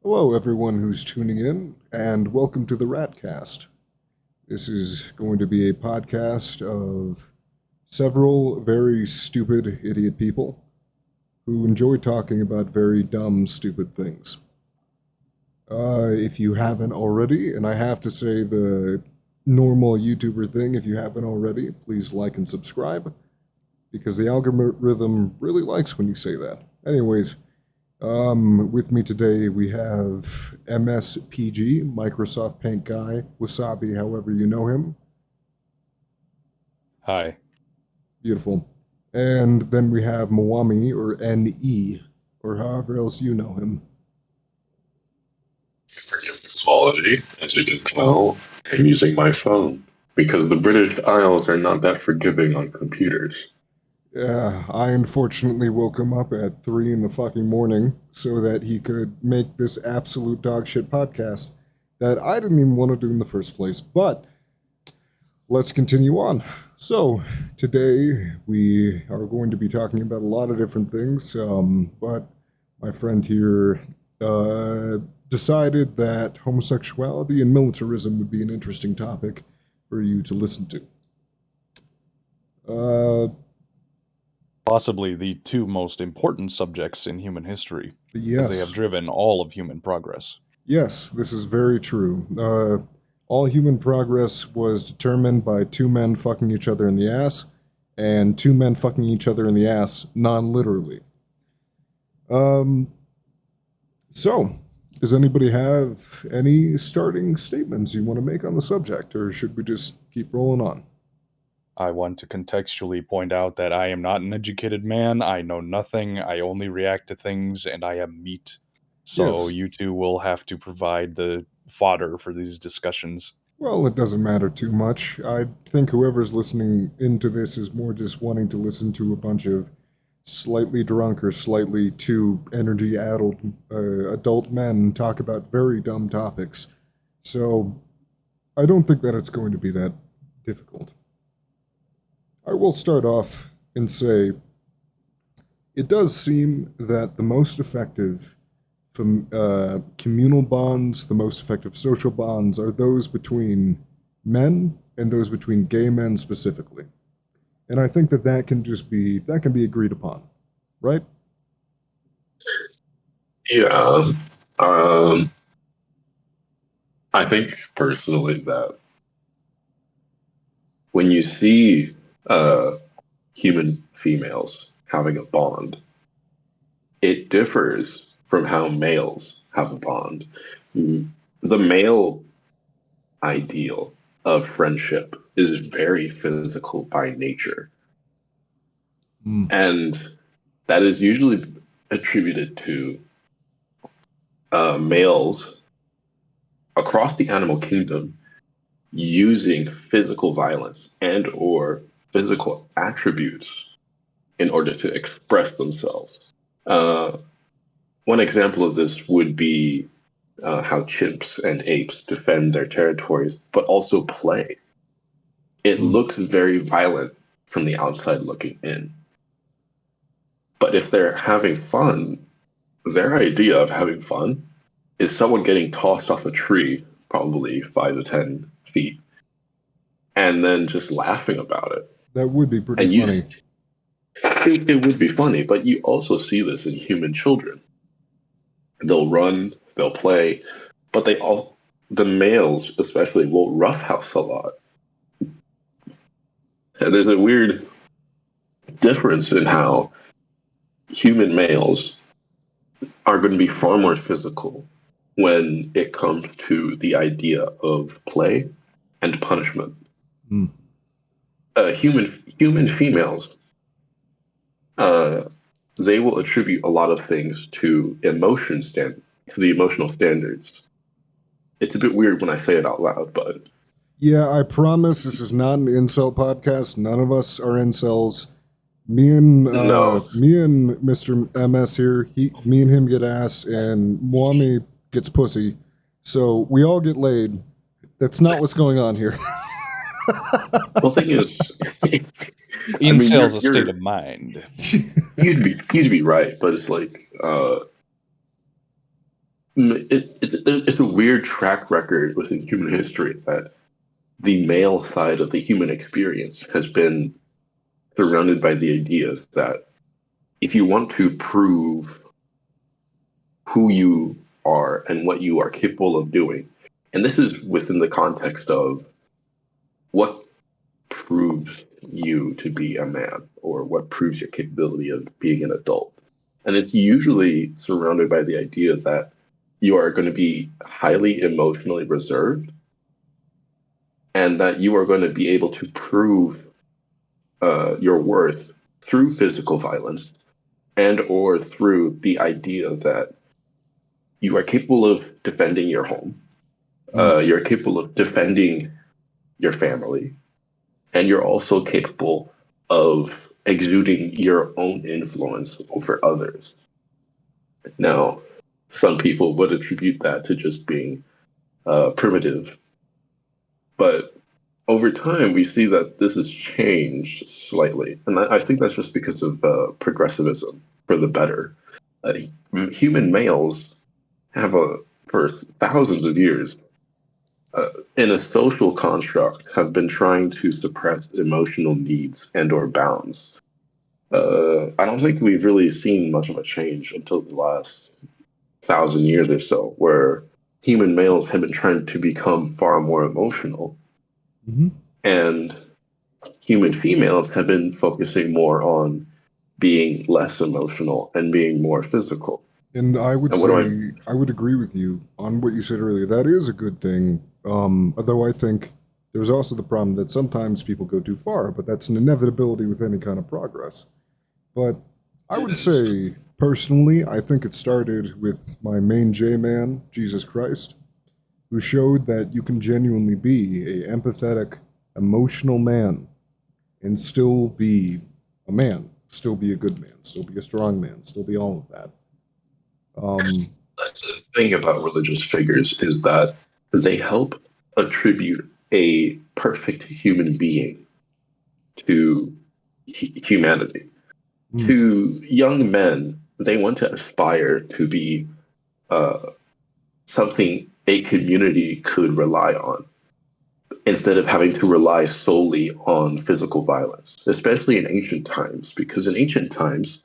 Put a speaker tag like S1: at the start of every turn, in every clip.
S1: Hello, everyone who's tuning in, and welcome to the Ratcast. This is going to be a podcast of several very stupid idiot people who enjoy talking about very dumb, stupid things. If you haven't already, and I have to say the normal YouTuber thing, if you haven't already, please like and subscribe, because the algorithm really likes when you say that. Anyways, with me today we have MSPG, Microsoft Paint Guy, Wasabi, however you know him.
S2: Hi.
S1: Beautiful. And then we have Mwami, or NE, or however else you know him.
S3: Forgive the quality, as you can tell. I'm using my phone because the British Isles are not that forgiving on computers.
S1: Yeah, I unfortunately woke him up at 3 in the fucking morning so that he could make this absolute dog shit podcast that I didn't even want to do in the first place. But let's continue on. So, today we are going to be talking about a lot of different things, but my friend here decided that homosexuality and militarism would be an interesting topic for you to listen to.
S2: Possibly the two most important subjects in human history, as they have
S1: Yes,
S2: driven all of human progress.
S1: yes, this is very true. All human progress was determined by two men fucking each other in the ass, and two men fucking each other in the ass non-literally. So, does anybody have any starting statements you want to make on the subject, or should we just keep rolling on?
S2: I want to contextually point out that I am not an educated man. I know nothing. I only react to things, and I am meat. So
S1: Yes.
S2: you two will have to provide the fodder for these discussions.
S1: Well, it doesn't matter too much. I think whoever's listening into this is more just wanting to listen to a bunch of slightly drunk or slightly too energy-addled adult men talk about very dumb topics. So I don't think that it's going to be that difficult. I will start off and say it does seem that the most effective communal bonds, the most effective social bonds, are those between men and those between gay men specifically. And I think that can be agreed upon, right?
S3: Yeah. I think personally that when you see human females having a bond, it differs from how males have a bond. The male ideal of friendship is very physical by nature. And that is usually attributed to males across the animal kingdom using physical violence and or physical attributes in order to express themselves. One example of this would be how chimps and apes defend their territories, but also play. It looks very violent from the outside looking in. But if they're having fun, their idea of having fun is someone getting tossed off a tree, probably 5 to 10 feet, and then just laughing about it.
S1: That would be pretty
S3: And
S1: funny.
S3: it would be funny, but you also see this in human children. They'll run, they'll play, but the males especially will roughhouse a lot. And there's a weird difference in how human males are going to be far more physical when it comes to the idea of play and punishment. Human females, they will attribute a lot of things to the emotional standards. It's a bit weird when I say it out loud, but
S1: Yeah, I promise this is not an incel podcast. None of us are incels. Me and
S3: no.
S1: Mr. MS here, me and him get ass, and Mwami gets pussy. So we all get laid. That's not what's going on here.
S3: The thing is,
S2: Incel's a state of mind.
S3: you'd be right, but it's like It's a weird track record within human history that the male side of the human experience has been surrounded by the idea that if you want to prove who you are and what you are capable of doing, and this is within the context of what proves you to be a man or what proves your capability of being an adult. And it's usually surrounded by the idea that you are going to be highly emotionally reserved and that you are going to be able to prove your worth through physical violence and or through the idea that you are capable of defending your home, you're capable of defending your family, and you're also capable of exuding your own influence over others. Now, some people would attribute that to just being primitive, but over time we see that this has changed slightly, and I think that's just because of progressivism for the better. Human males have for thousands of years in a social construct have been trying to suppress emotional needs and or bounds. I don't think we've really seen much of a change until the last 1,000 years or so, where human males have been trying to become far more emotional, and human females have been focusing more on being less emotional and being more physical.
S1: And I would
S3: And what do I?
S1: say I would agree with you on what you said earlier. That is a good thing. Although I think there's also the problem that sometimes people go too far, but that's an inevitability with any kind of progress. But I would say personally, I think it started with my main J man, Jesus Christ, who showed that you can genuinely be a empathetic, emotional man and still be a man, still be a good man, still be a strong man, still be all of that.
S3: That's the thing about religious figures is that they help attribute a perfect human being to humanity. To young men, they want to aspire to be uh, something a community could rely on instead of having to rely solely on physical violence, especially in ancient times, because in ancient times,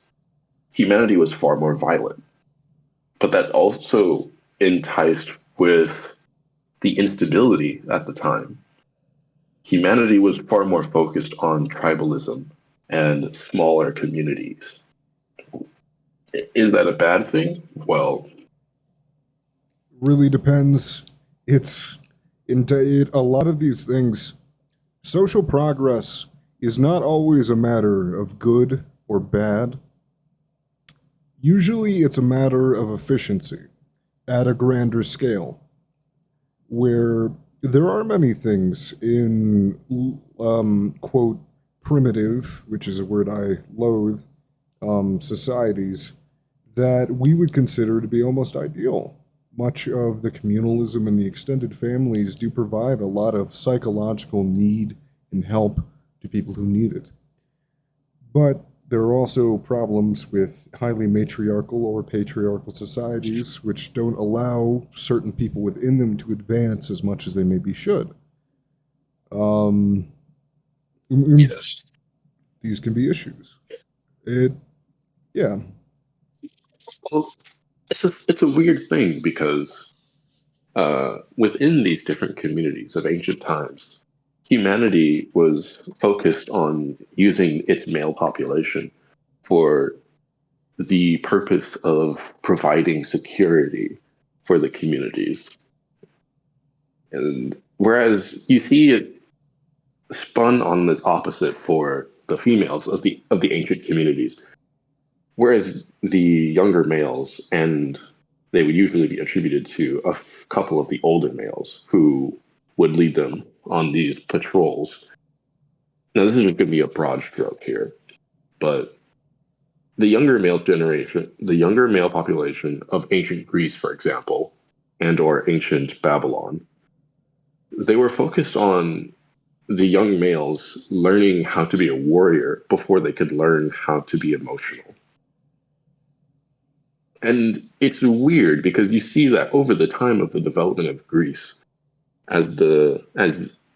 S3: humanity was far more violent. But that also enticed with the instability at the time. Humanity was far more focused on tribalism and smaller communities. Is that a bad thing? Well,
S1: Really depends. It's a lot of these things. Social progress is not always a matter of good or bad. Usually, it's a matter of efficiency at a grander scale, where there are many things in quote primitive, which is a word I loathe, societies that we would consider to be almost ideal. Much of the communalism and the extended families do provide a lot of psychological need and help to people who need it. But there are also problems with highly matriarchal or patriarchal societies which don't allow certain people within them to advance as much as they maybe should. Um,
S3: yes.
S1: These can be issues. It, yeah.
S3: Well, it's a weird thing because within these different communities of ancient times, humanity was focused on using its male population for the purpose of providing security for the communities. And whereas you see it spun on the opposite for the females of the ancient communities, whereas the younger males, and they would usually be attributed to a couple of the older males who would lead them on these patrols. Now, this is just going to be a broad stroke here, but the younger male generation, the younger male population of ancient Greece, for example, and or ancient Babylon, they were focused on the young males learning how to be a warrior before they could learn how to be emotional. And it's weird because you see that over the time of the development of Greece, as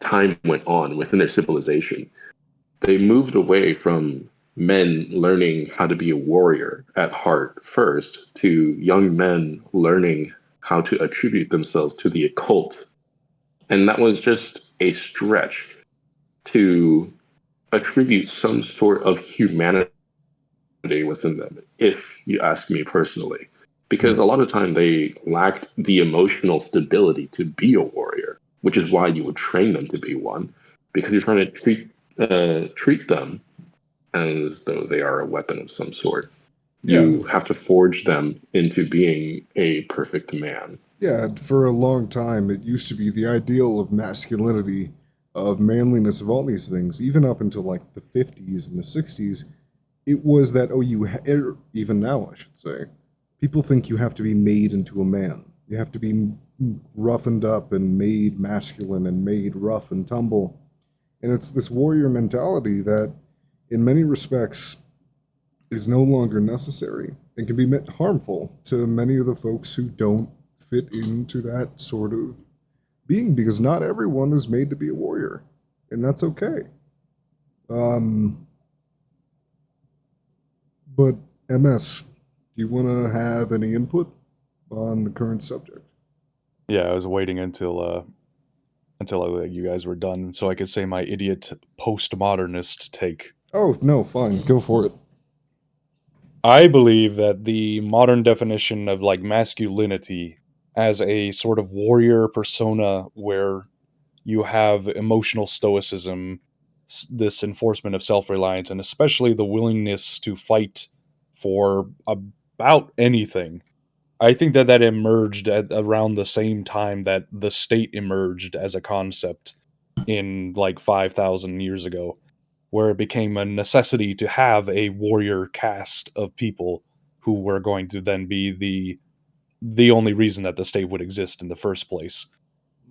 S3: time went on within their civilization, they moved away from men learning how to be a warrior at heart first to young men learning how to attribute themselves to the occult. And that was just a stretch to attribute some sort of humanity within them, if you ask me personally. Because a lot of time they lacked the emotional stability to be a warrior, which is why you would train them to be one, because you're trying to treat them as though they are a weapon of some sort.
S1: Yeah.
S3: You have to forge them into being a perfect man.
S1: Yeah, for a long time, it used to be the ideal of masculinity, of manliness, of all these things, even up until like the 50s and the 60s. It was that, even now, I should say, people think you have to be made into a man. You have to be roughened up and made masculine and made rough and tumble. And it's this warrior mentality that, in many respects, is no longer necessary and can be harmful to many of the folks who don't fit into that sort of being, because not everyone is made to be a warrior, and that's okay. But MS, do you want to have any input on the current subject?
S2: Yeah, I was waiting until you guys were done so I could say my idiot postmodernist take.
S1: Oh, no, fine. Go for it.
S2: I believe that the modern definition of like masculinity as a sort of warrior persona where you have emotional stoicism, this enforcement of self-reliance, and especially the willingness to fight for about anything. I think that that emerged at around the same time that the state emerged as a concept in like 5,000 years ago, where it became a necessity to have a warrior caste of people who were going to then be the only reason that the state would exist in the first place.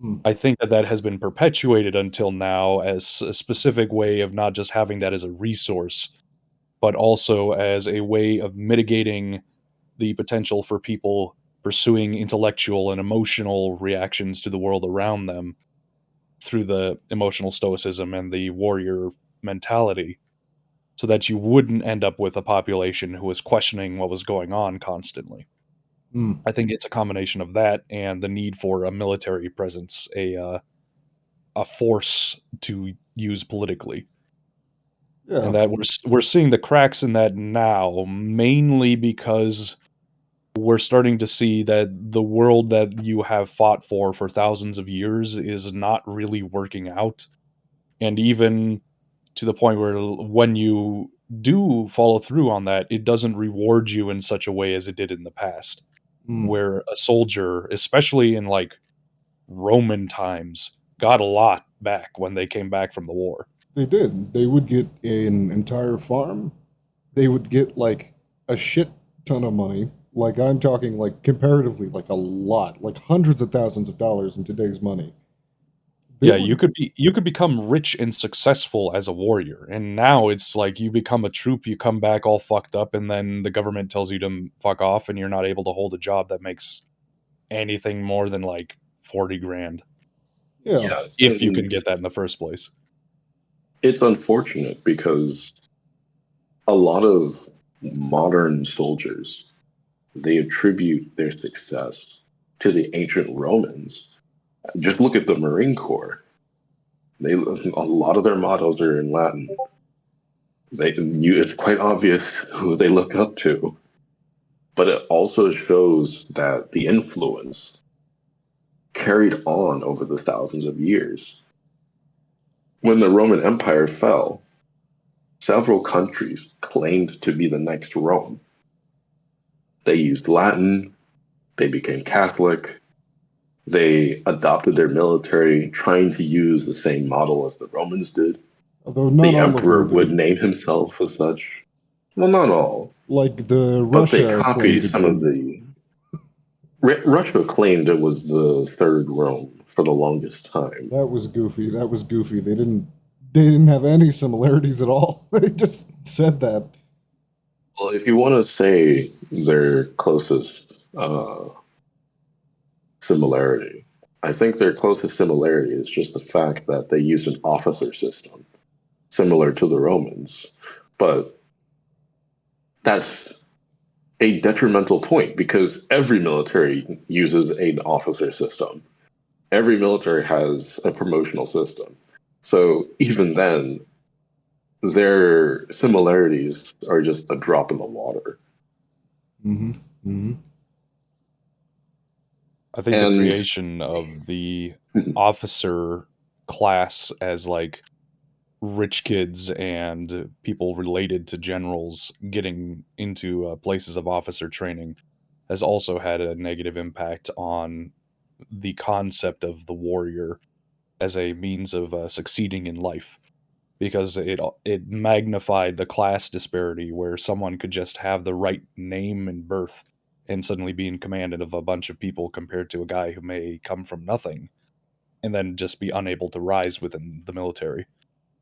S1: Hmm.
S2: I think that that has been perpetuated until now as a specific way of not just having that as a resource, but also as a way of mitigating the potential for people pursuing intellectual and emotional reactions to the world around them through the emotional stoicism and the warrior mentality, so that you wouldn't end up with a population who was questioning what was going on constantly.
S1: Hmm.
S2: I think it's a combination of that and the need for a military presence, a force to use politically.
S1: Yeah.
S2: And that we're seeing the cracks in that now, mainly because we're starting to see that the world that you have fought for thousands of years is not really working out. And even to the point where when you do follow through on that, it doesn't reward you in such a way as it did in the past,
S1: Hmm.
S2: where a soldier, especially in like Roman times, got a lot back when they came back from the war.
S1: They did. They would get an entire farm. They would get like a shit ton of money. Like I'm talking like comparatively like a lot, like hundreds of thousands of dollars in today's money. They
S2: Yeah,
S1: would
S2: you could become rich and successful as a warrior. And now it's like you become a troop, you come back all fucked up, and then the government tells you to fuck off, and you're not able to hold a job that makes anything more than like 40 grand,
S1: yeah.
S3: Yeah,
S2: if you can
S3: and
S2: get that in the first place.
S3: it's unfortunate because a lot of modern soldiers, they attribute their success to the ancient Romans. Just look at the Marine Corps. A lot of their mottos are in Latin. It's quite obvious who they look up to, but it also shows that the influence carried on over the thousands of years. When the Roman Empire fell, several countries claimed to be the next Rome. They used Latin, they became Catholic, they adopted their military, trying to use the same model as the Romans did.
S1: Although not
S3: The
S1: all of
S3: emperor
S1: them
S3: would
S1: did.
S3: name himself as such. Well, not all,
S1: Like the
S3: but they
S1: Russia
S3: copied
S1: claimed to
S3: some of
S1: be.
S3: the. Russia claimed it was the third Rome for the longest time.
S1: That was goofy. That was goofy. They didn't have any similarities at all. They just said that.
S3: Well, if you want to say their closest similarity, I think their closest similarity is just the fact that they use an officer system similar to the Romans. But that's a detrimental point because every military uses an officer system. Every military has a promotional system. So even then, their similarities are just a drop in the water.
S1: Mm-hmm. Mm-hmm.
S2: I think the
S3: And
S2: creation of the officer class as like rich kids and people related to generals getting into places of officer training has also had a negative impact on the concept of the warrior as a means of succeeding in life, because it magnified the class disparity where someone could just have the right name and birth and suddenly be in command of a bunch of people compared to a guy who may come from nothing and then just be unable to rise within the military.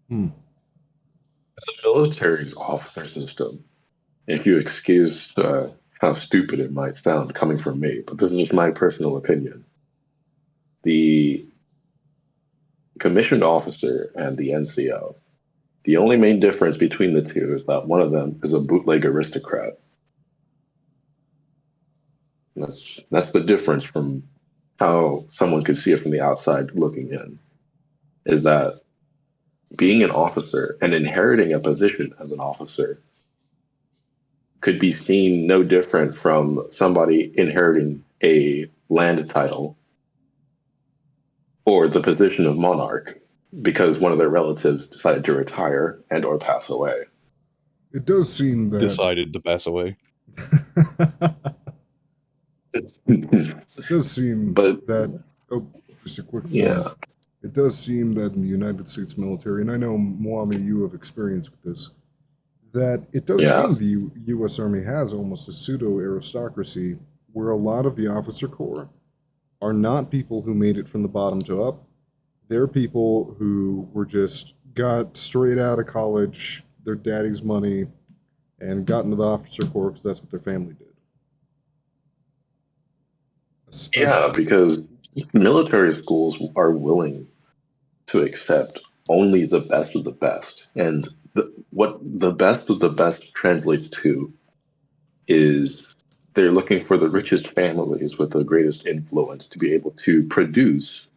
S1: Hmm.
S3: the military's officer system, if you excuse how stupid it might sound coming from me, but this is just my personal opinion. The commissioned officer and the NCO, the only main difference between the two is that one of them is a bootleg aristocrat. That's the difference from how someone could see it from the outside looking in. Is that being an officer and inheriting a position as an officer could be seen no different from somebody inheriting a land title or the position of monarch because one of their relatives decided to retire and or pass away.
S1: It does seem that
S2: Decided to pass away.
S1: it does seem
S3: But
S1: that. Oh, just a quick point.
S3: yeah,
S1: It does seem that in the United States military, and I know Mwami, you have experience with this, that it does
S3: yeah,
S1: seem the U.S. Army has almost a pseudo aristocracy where a lot of the officer corps are not people who made it from the bottom to up. They're people who were just got straight out of college, their daddy's money, and got into the officer corps because that's what their family did.
S3: yeah,
S1: Especially,
S3: because military schools are willing to accept only the best of the best. And what the best of the best translates to is they're looking for the richest families with the greatest influence to be able to produce,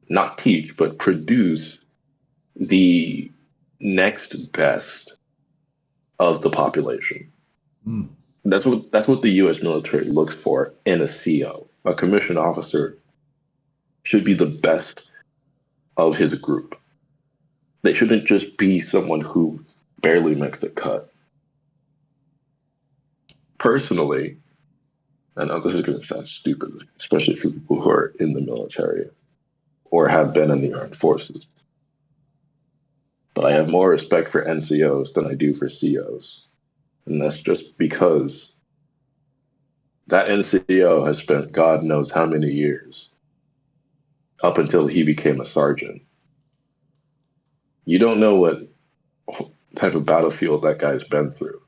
S3: not teach, but produce the next best of the population.
S1: mm,
S3: That's what the U.S. military looks for in a CO. A commissioned officer should be the best of his group. They shouldn't just be someone who barely makes the cut. Personally, I know this is going to sound stupid, especially for people who are in the military or have been in the armed forces, but I have more respect for NCOs than I do for COs. And that's just because that NCO has spent God knows how many years up until he became a sergeant. You don't know what type of battlefield that guy's been through,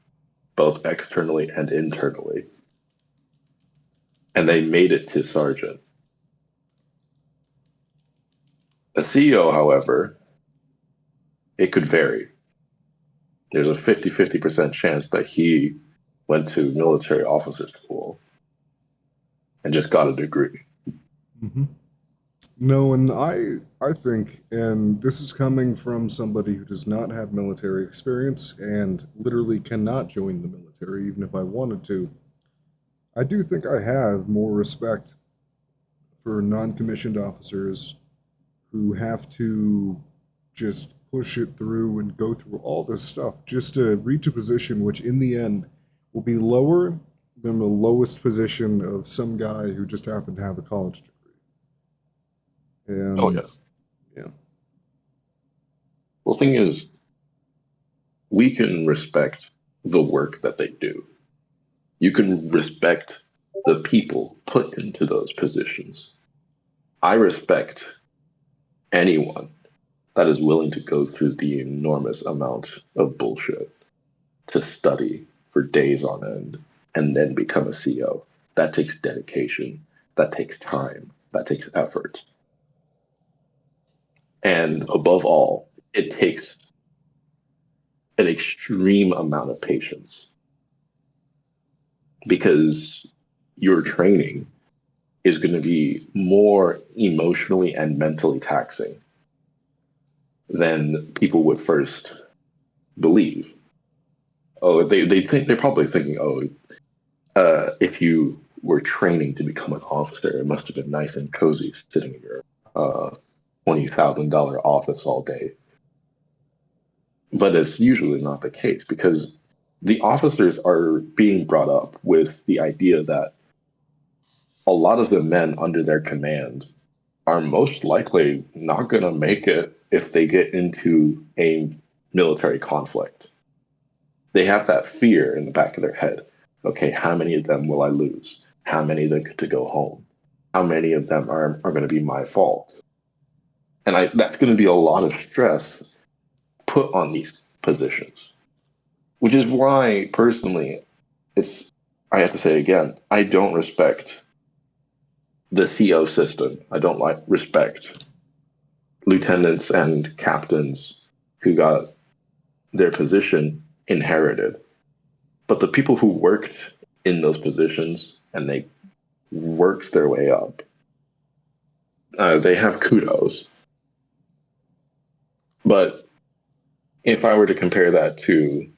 S3: both externally and internally. And they made it to sergeant. A CEO, however, it could vary. There's a 50% chance that he went to military officer school and just got a degree.
S1: mm-hmm. No, and I think, and this is coming from somebody who does not have military experience and literally cannot join the military, even if I wanted to. I do think I have more respect for non-commissioned officers who have to just push it through and go through all this stuff just to reach a position which in the end will be lower than the lowest position of some guy who just happened to have a college degree.
S3: Oh,
S1: And
S3: yeah.
S1: yeah.
S3: Well, the thing is, we can respect the work that they do. You can respect the people put into those positions. I respect anyone that is willing to go through the enormous amount of bullshit to study for days on end and then become a CO. That takes dedication. That takes time. That takes effort. And above all, it takes an extreme amount of patience because your training is going to be more emotionally and mentally taxing than people would first believe. Oh, they're probably thinking, if you were training to become an officer, it must have been nice and cozy sitting in your $20,000 office all day. But it's usually not the case because the officers are being brought up with the idea that a lot of the men under their command are most likely not going to make it if they get into a military conflict. They have that fear in the back of their head. Okay, how many of them will I lose? How many of them get to go home? How many of them are going to be my fault? And that's going to be a lot of stress put on these positions, which is why, personally, I have to say again, I don't respect the CO system. I don't respect lieutenants and captains who got their position inherited. But the people who worked in those positions and they worked their way up, they have kudos. But if I were to compare that to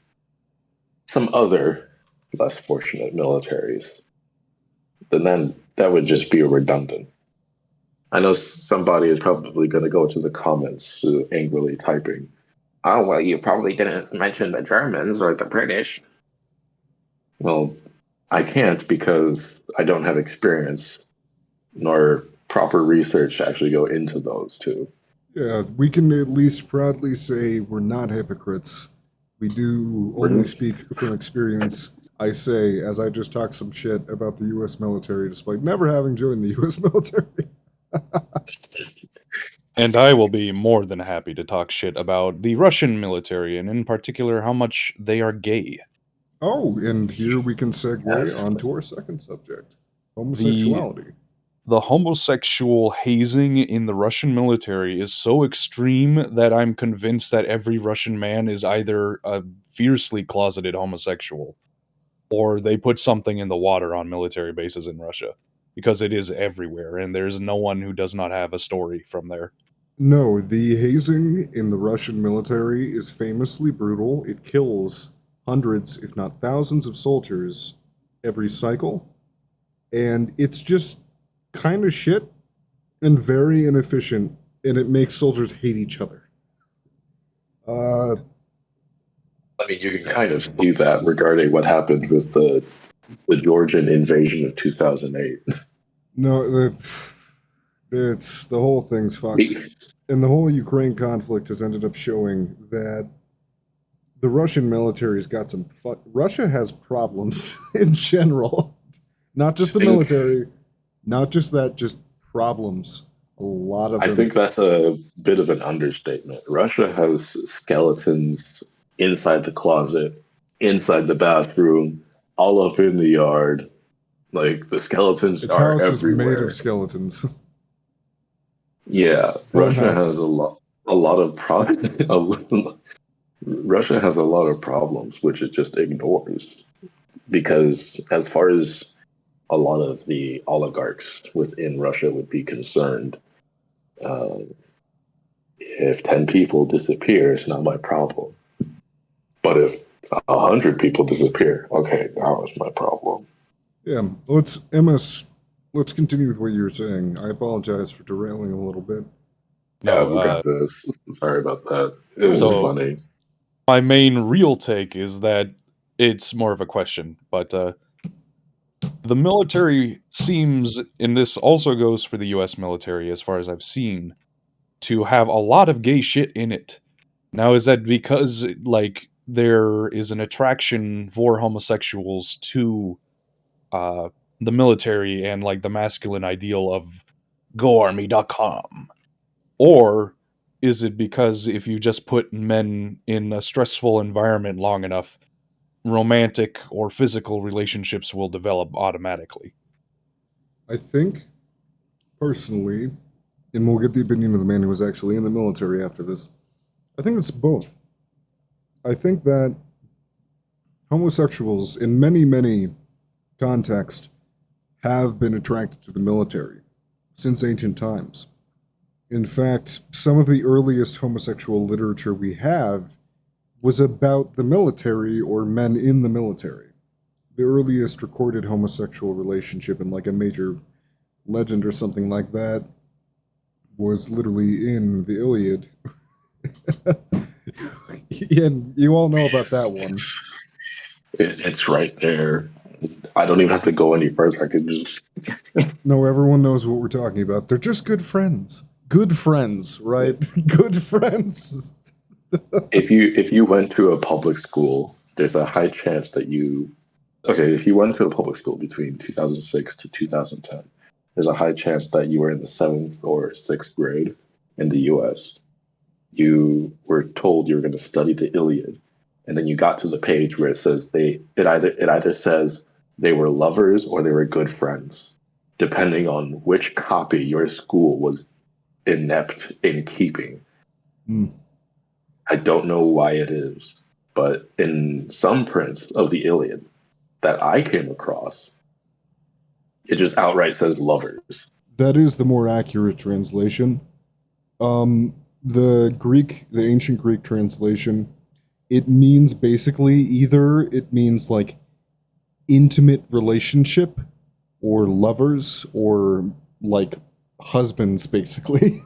S3: some other less fortunate militaries, then that would just be redundant. I know somebody is probably going to go to the comments angrily typing, "Oh, well, you probably didn't mention the Germans or the British." Well, I can't because I don't have experience nor proper research to actually go into those two.
S1: Yeah, we can at least proudly say we're not hypocrites. We do only speak from experience. I say, as I just talked some shit about the U.S. military, despite never having joined the U.S. military.
S2: And I will be more than happy to talk shit about the Russian military, and in particular how much they are gay.
S1: Oh, and here we can segue
S3: Yes.
S1: onto our second subject,
S2: The
S1: homosexuality.
S2: the homosexual hazing in the Russian military is so extreme that I'm convinced that every Russian man is either a fiercely closeted homosexual or they put something in the water on military bases in Russia, because it is everywhere and there's no one who does not have a story from there.
S1: No, the hazing in the Russian military is famously brutal. It kills hundreds, if not thousands, of soldiers every cycle. And it's just kind of shit and very inefficient, and it makes soldiers hate each other.
S3: I mean, you can kind of see that regarding what happened with the Georgian invasion of 2008.
S1: No, it's the whole thing's fucked. And the whole Ukraine conflict has ended up showing that the Russian military's got some Russia has problems in general. Not just the military, not just that, just problems. A lot of them.
S3: I think that's a bit of an understatement. Russia has skeletons inside the closet, inside the bathroom, all up in the yard. Like the skeletons
S1: its
S3: are
S1: house
S3: everywhere.
S1: is made of skeletons.
S3: Yeah, Russia has a lot of problems. Russia has a lot of problems which it just ignores, because as far as a lot of the oligarchs within Russia would be concerned, if 10 people disappear, it's not my problem. But if 100 people disappear, okay, now it's my problem.
S1: Yeah, let's continue with what you were saying. I apologize for derailing a little bit.
S3: Yeah, we got this. Sorry about that. It was funny.
S2: My main real take is that it's more of a question, but the military seems, and this also goes for the US military as far as I've seen, to have a lot of gay shit in it. Now, is that because, like, there is an attraction for homosexuals to the military and, like, the masculine ideal of goarmy.com? Or is it because if you just put men in a stressful environment long enough, romantic or physical relationships will develop automatically.
S1: I think, personally, and we'll get the opinion of the man who was actually in the military after this, I think it's both. I think that homosexuals, in many, many contexts, have been attracted to the military since ancient times. In fact, some of the earliest homosexual literature we have was about the military or men in the military. The earliest recorded homosexual relationship in like a major legend or something like that was literally in the Iliad. And you all know about that one.
S3: It's right there. I don't even have to go any further. I could just.
S1: No, everyone knows what we're talking about. They're just good friends. Good friends, right? Good friends.
S3: If you went to a public school, there's a high chance that you. Okay, if you went to a public school between 2006 to 2010, there's a high chance that you were in the 7th or 6th grade in the U.S. You were told you were going to study the Iliad, and then you got to the page where it says it either says they were lovers or they were good friends, depending on which copy your school was inept in keeping.
S1: Mm.
S3: I don't know why it is, but in some prints of the Iliad that I came across, it just outright says lovers.
S1: That is the more accurate translation. The ancient Greek translation, it means basically either it means like intimate relationship or lovers or like husbands, basically.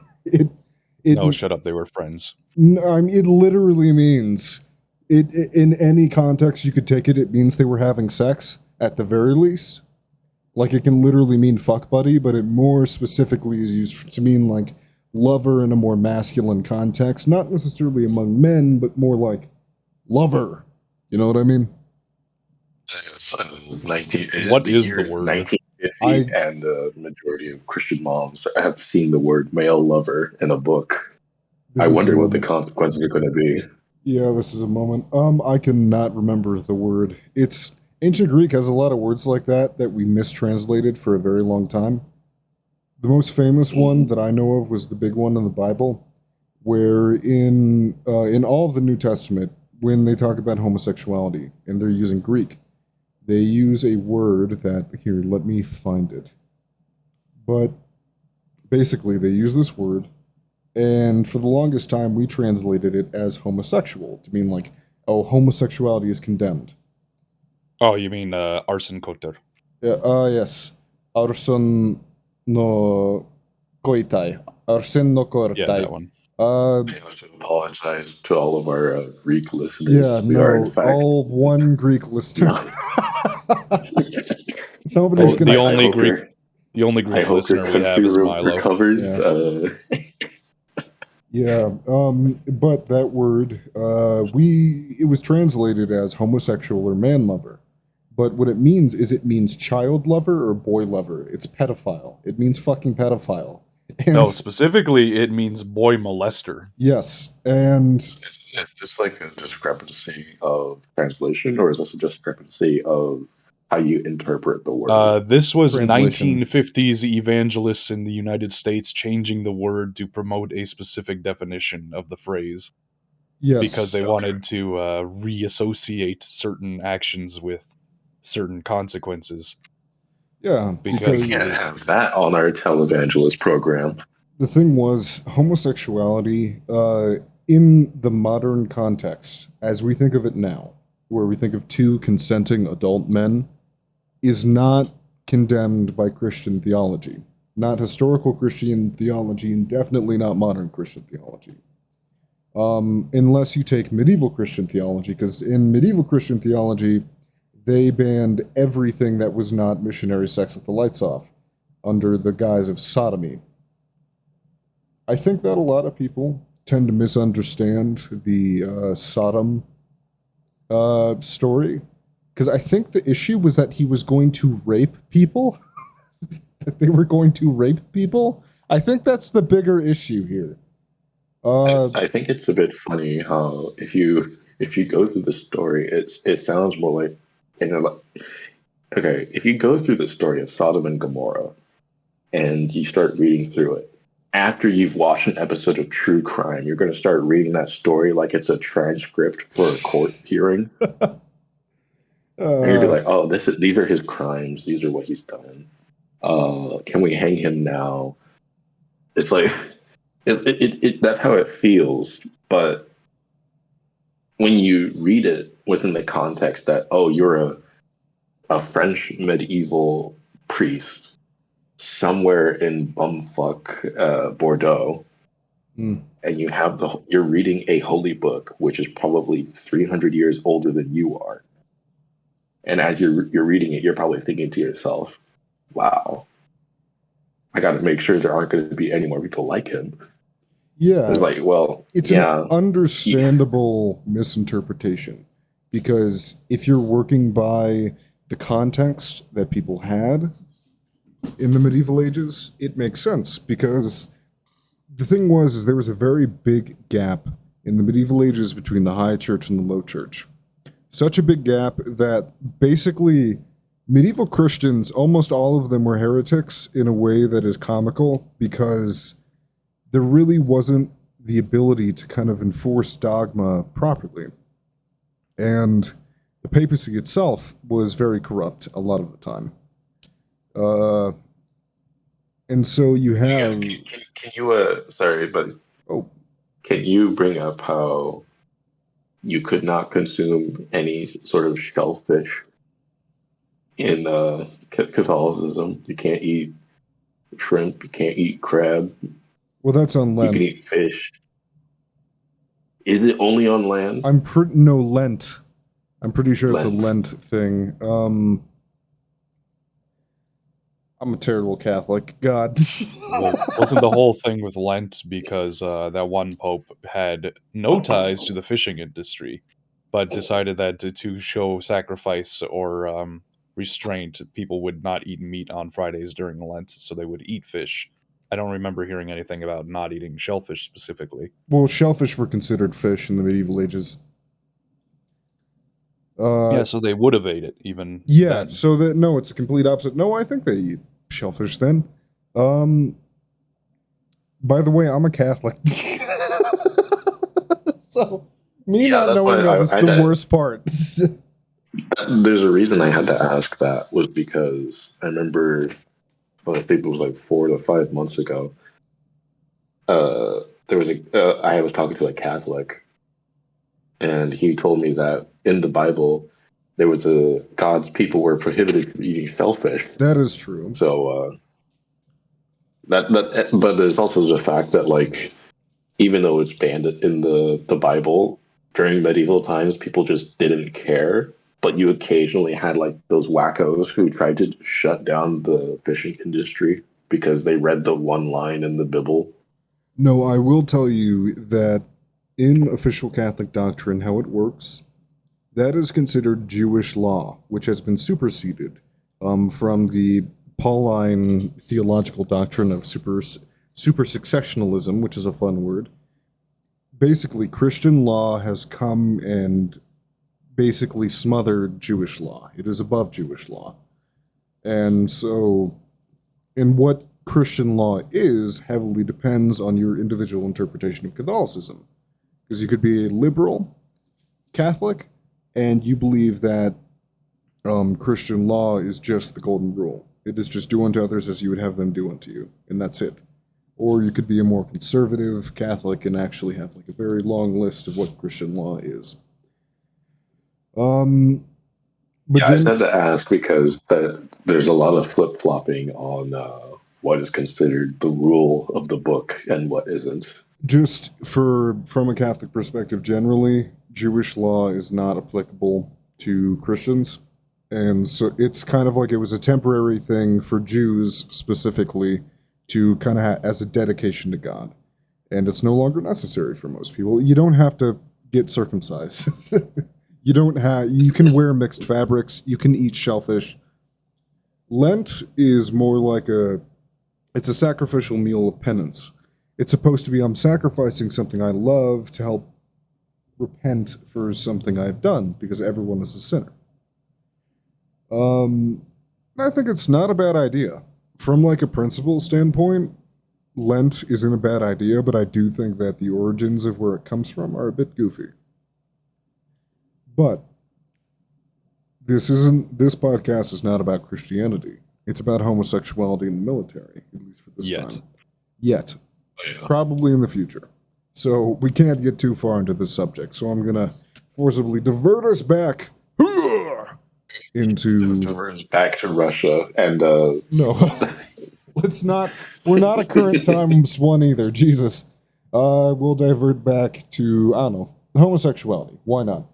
S2: No, shut up. They were friends.
S1: I mean, it literally means it in any context you could take it. It means they were having sex at the very least. Like it can literally mean fuck buddy, but it more specifically is used to mean like lover in a more masculine context, not necessarily among men, but more like lover. You know what I mean?
S2: What is the word?
S3: 1950, and the majority of Christian moms have seen the word male lover in a book. I wonder what the consequences are going to be.
S1: Yeah, this is a moment. I cannot remember the word. It's ancient Greek has a lot of words like that we mistranslated for a very long time. The most famous one that I know of was the big one in the Bible, where in all of the New Testament, when they talk about homosexuality and they're using Greek, they use a word that, here, let me find it. But basically, they use this word, and for the longest time, we translated it as homosexual to mean like, oh, homosexuality is condemned.
S2: Oh, you mean arson kotor?
S1: Yes. Arson no koitai. Arsen no kortai.
S2: Yeah, that one.
S3: I have to apologize to all of our Greek listeners.
S1: Yeah,
S3: We are, in
S1: no,
S3: fact,
S1: all one Greek listener. Nobody's gonna.
S2: The only Greek
S3: I hope
S2: listener
S3: your
S2: we have
S3: country
S2: is Milo.
S3: recovers.
S1: Yeah. But that word, it was translated as homosexual or man lover. But what it means is it means child lover or boy lover. It's pedophile. It means fucking pedophile. And
S2: No, specifically, it means boy molester.
S1: yes, and
S3: Is this like a discrepancy of translation, or is this a discrepancy of how you interpret the word?
S2: This was
S1: Translation.
S2: 1950s evangelists in the United States changing the word to promote a specific definition of the phrase.
S1: yes,
S2: Because they wanted to reassociate certain actions with certain consequences.
S1: yeah,
S3: We
S1: because
S3: can't have that on our televangelist program.
S1: the thing was homosexuality in the modern context, as we think of it now, where we think of two consenting adult men, is not condemned by Christian theology. Not historical Christian theology, and definitely not modern Christian theology. Unless you take medieval Christian theology, because in medieval Christian theology, they banned everything that was not missionary sex with the lights off, under the guise of sodomy. I think that a lot of people tend to misunderstand the Sodom story, because I think the issue was that he was going to rape people, that they were going to rape people. I think that's the bigger issue here.
S3: I think it's a bit funny how if you if you go through the story, it sounds more like, okay, if you go through the story of Sodom and Gomorrah and you start reading through it, after you've watched an episode of True Crime, you're going to start reading that story like it's a transcript for a court hearing. And you'll be like, oh, these are his crimes. These are what he's done. Can we hang him now? It's like, that's how it feels. But when you read it within the context that, oh, you're a French medieval priest somewhere in bumfuck Bordeaux, and you're reading a holy book, which is probably 300 years older than you are. And as you're reading it, you're probably thinking to yourself, wow, I got to make sure there aren't going to be any more people like him.
S1: Yeah.
S3: It's like, well,
S1: it's an understandable misinterpretation, because if you're working by the context that people had in the medieval ages, it makes sense, because the thing is there was a very big gap in the medieval ages between the high church and the low church. Such a big gap that basically medieval Christians, almost all of them were heretics in a way that is comical, because there really wasn't the ability to kind of enforce dogma properly. And the papacy itself was very corrupt a lot of the time. And so you have...
S3: Can you, sorry, but can you bring up how you could not consume any sort of shellfish in Catholicism? You can't eat shrimp, you can't eat crab.
S1: Well, that's on Lent.
S3: You can eat fish. Is it only on land?
S1: No, Lent. I'm pretty sure it's a Lent thing. I'm a terrible Catholic. God.
S2: Well, wasn't the whole thing with Lent because that one pope had no ties to the fishing industry, but decided that to show sacrifice or restraint, people would not eat meat on Fridays during Lent, so they would eat fish. I don't remember hearing anything about not eating shellfish specifically.
S1: Well, shellfish were considered fish in the medieval ages.
S2: Yeah, so they would have ate it even.
S1: Yeah,
S2: then.
S1: so that no, it's a complete opposite. No, I think they eat shellfish then. By the way, I'm a Catholic. So me not knowing that is the worst part.
S3: There's a reason I had to ask that, was because I remember, I think it was like 4 to 5 months ago, there was I was talking to a Catholic, and he told me that in the Bible there was God's people were prohibited from eating shellfish.
S1: That is true.
S3: So but there's also the fact that, like, even though it's banned in the Bible, during medieval times people just didn't care. But you occasionally had like those wackos who tried to shut down the fishing industry because they read the one line in the Bible.
S1: No, I will tell you that in official Catholic doctrine, how it works, that is considered Jewish law, which has been superseded from the Pauline theological doctrine of supersuccessionalism, which is a fun word. Basically, Christian law has come and basically smothered Jewish law. It is above Jewish law. And so, in what Christian law is heavily depends on your individual interpretation of Catholicism. Because you could be a liberal Catholic, and you believe that Christian law is just the golden rule. It is just do unto others as you would have them do unto you, and that's it. Or you could be a more conservative Catholic and actually have like a very long list of what Christian law is. I
S3: just had to ask because there's a lot of flip-flopping on what is considered the rule of the book and what isn't.
S1: Just from a Catholic perspective, generally, Jewish law is not applicable to Christians. And so it's kind of like it was a temporary thing for Jews specifically to kind of as a dedication to God. And it's no longer necessary for most people. You don't have to get circumcised. You can wear mixed fabrics. You can eat shellfish. Lent is more like it's a sacrificial meal of penance. It's supposed to be, I'm sacrificing something I love to help repent for something I've done, because everyone is a sinner. I think it's not a bad idea. From like a principle standpoint, Lent isn't a bad idea, but I do think that the origins of where it comes from are a bit goofy. But this podcast is not about Christianity. It's about homosexuality in the military, at least for this time. Yet.
S3: Yeah.
S1: Probably in the future. So we can't get too far into this subject. So I'm going to forcibly divert us back into...
S3: Divert us back to Russia and...
S1: No. Let's not... We're not a current times one either. Jesus. We'll divert back to, I don't know, homosexuality. Why not?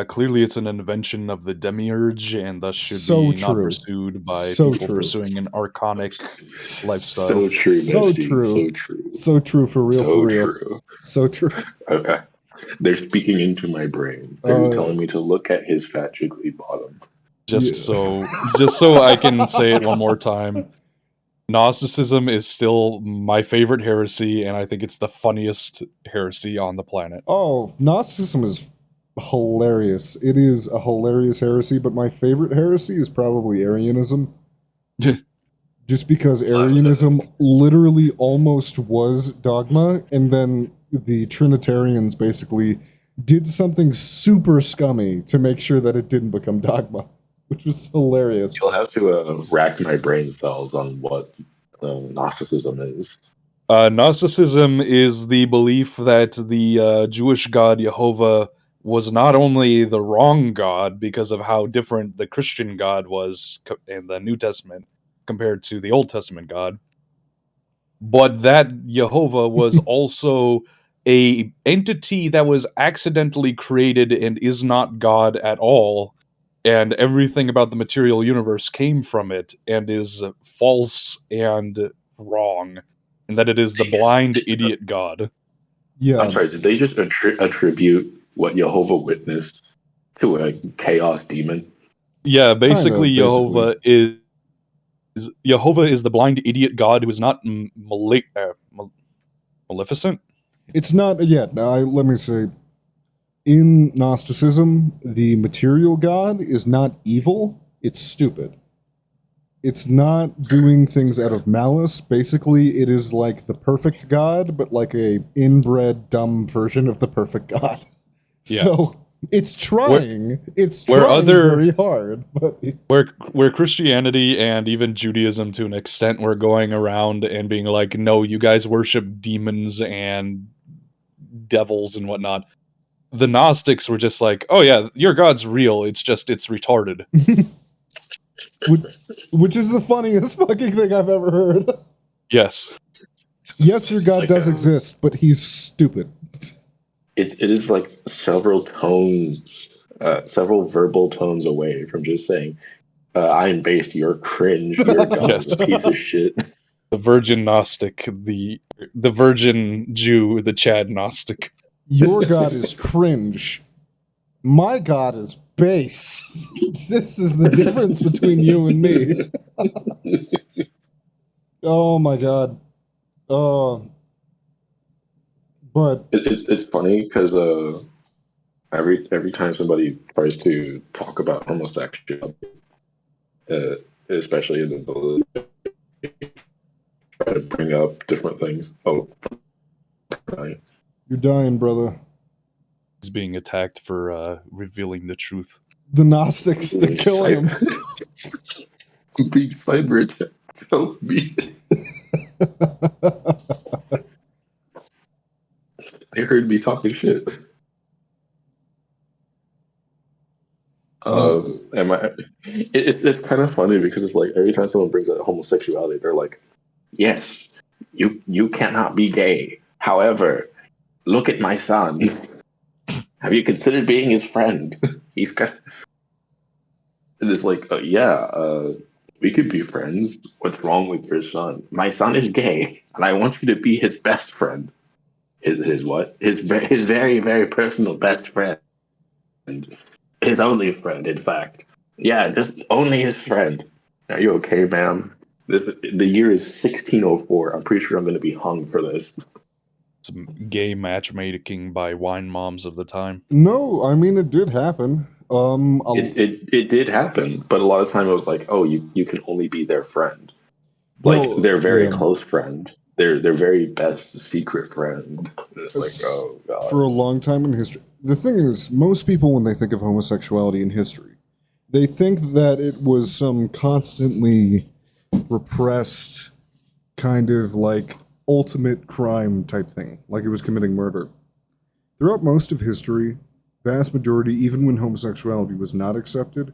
S2: Clearly it's an invention of the demiurge and thus should
S1: So
S2: be not
S1: true.
S2: pursued by
S1: So
S2: people
S1: true.
S2: pursuing an archonic lifestyle.
S3: So true,
S1: So
S3: Misty.
S1: true.
S3: So true.
S1: So true, for real,
S3: So
S1: for real.
S3: true.
S1: So true.
S3: Okay. They're speaking into my brain. They're telling me to look at his fat jiggly bottom.
S2: Just so I can say it one more time. Gnosticism is still my favorite heresy, and I think it's the funniest heresy on the planet.
S1: Oh, Gnosticism is hilarious. It is a hilarious heresy, but my favorite heresy is probably Arianism. Just because Arianism literally almost was dogma, and then the Trinitarians basically did something super scummy to make sure that it didn't become dogma, which was hilarious.
S3: You'll have to rack my brain cells on what Gnosticism is.
S2: Gnosticism is the belief that the Jewish god Jehovah was not only the wrong god because of how different the Christian god was in the New Testament compared to the Old Testament god, but that Jehovah was also a entity that was accidentally created and is not God at all, and everything about the material universe came from it and is false and wrong, and that it is the blind idiot god.
S1: Yeah.
S3: I'm sorry, did they just attribute what Jehovah witnessed to a chaos demon?
S2: Yeah, basically,
S1: Kinda,
S2: Jehovah is the blind idiot god who is not maleficent.
S1: It's not yet. Let me say, in Gnosticism, the material god is not evil. It's stupid. It's not doing things out of malice. Basically, it is like the perfect god, but like a inbred dumb version of the perfect god.
S2: Yeah.
S1: So it's trying. It's trying very hard. But
S2: where Christianity and even Judaism, to an extent, were going around and being like, no, you guys worship demons and devils and whatnot. The Gnostics were just like, oh yeah, your God's real. It's retarded.
S1: Which is the funniest fucking thing I've ever heard.
S2: Yes.
S1: Yes, your God does exist, but he's stupid.
S3: It is like several verbal tones away from just saying, I am based, you're cringe, you're God's piece of shit.
S2: The virgin Gnostic, the virgin Jew, the Chad Gnostic.
S1: Your God is cringe. My God is base. This is the difference between you and me. Oh my God. But
S3: it's funny because every time somebody tries to talk about homosexuality, especially in the try to bring up different things. Oh, right.
S1: You're dying, brother.
S2: He's being attacked for revealing the truth.
S1: The Gnostics, they're killing him.
S3: I'm being cyber attacked. Help me. They heard me talking shit. It's kind of funny because it's like every time someone brings up homosexuality, they're like, "Yes, you cannot be gay. However, look at my son. Have you considered being his friend? He's got." And it's like, we could be friends. What's wrong with your son? My son is gay, and I want you to be his best friend. His what? His very, very personal best friend. His only friend, in fact. Yeah, just only his friend. Are you okay, ma'am? The year is 1604. I'm pretty sure I'm going to be hung for this.
S2: some gay matchmaking by wine moms of the time.
S1: No, I mean it did happen.
S3: It did happen, but a lot of time it was like, oh, you can only be their friend, like
S1: well,
S3: their very
S1: yeah.
S3: close friend, their very best secret friend. It's like, oh
S1: For
S3: god.
S1: a long time in history, the thing is, most people when they think of homosexuality in history, they think that it was some constantly repressed kind of like ultimate crime type thing, like it was committing murder. Throughout most of history, vast majority, even when homosexuality was not accepted,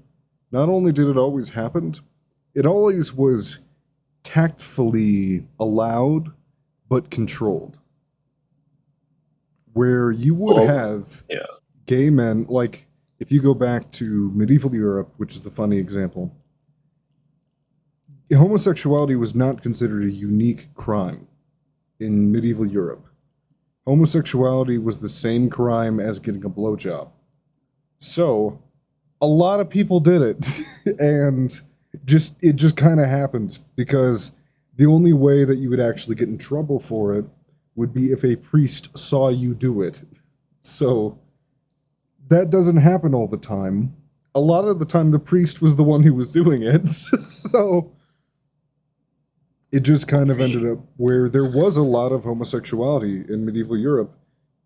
S1: not only did it always happen, it always was tactfully allowed but controlled. Where you would
S3: Well,
S1: have
S3: yeah.
S1: gay men, like if you go back to medieval Europe, which is the funny example, homosexuality was not considered a unique crime in medieval Europe. Homosexuality was the same crime as getting a blowjob. So, a lot of people did it, and it just kind of happened because the only way that you would actually get in trouble for it would be if a priest saw you do it. So, that doesn't happen all the time. A lot of the time, the priest was the one who was doing it. So, it just kind of ended up where there was a lot of homosexuality in medieval Europe,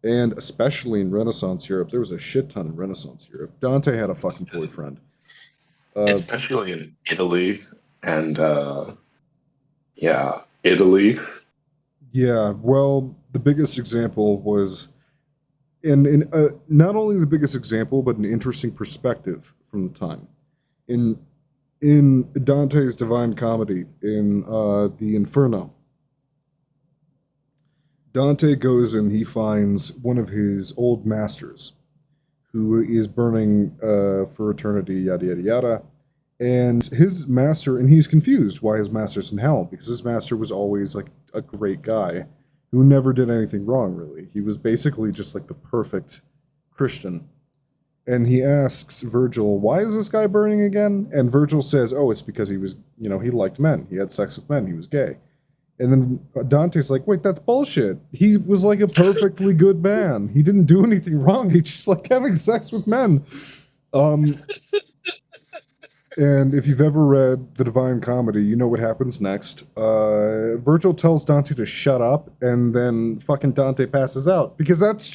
S1: and especially in Renaissance Europe. There was a shit ton in Renaissance Europe. Dante had a fucking boyfriend.
S3: Especially in Italy and yeah, Italy.
S1: Yeah, well, the biggest example was, not only the biggest example, but an interesting perspective from the time. In Dante's Divine Comedy, in the Inferno, Dante goes and he finds one of his old masters who is burning for eternity, yada, yada, yada. And his master, and he's confused why his master's in hell, because his master was always like a great guy who never did anything wrong, really. He was basically just like the perfect Christian. And he asks Virgil, why is this guy burning again? And Virgil says, oh, it's because he was, he liked men. He had sex with men. He was gay. And then Dante's like, wait, that's bullshit. He was like a perfectly good man. He didn't do anything wrong. He just like having sex with men. And if you've ever read The Divine Comedy, you know what happens next. Virgil tells Dante to shut up, and then fucking Dante passes out. Because that's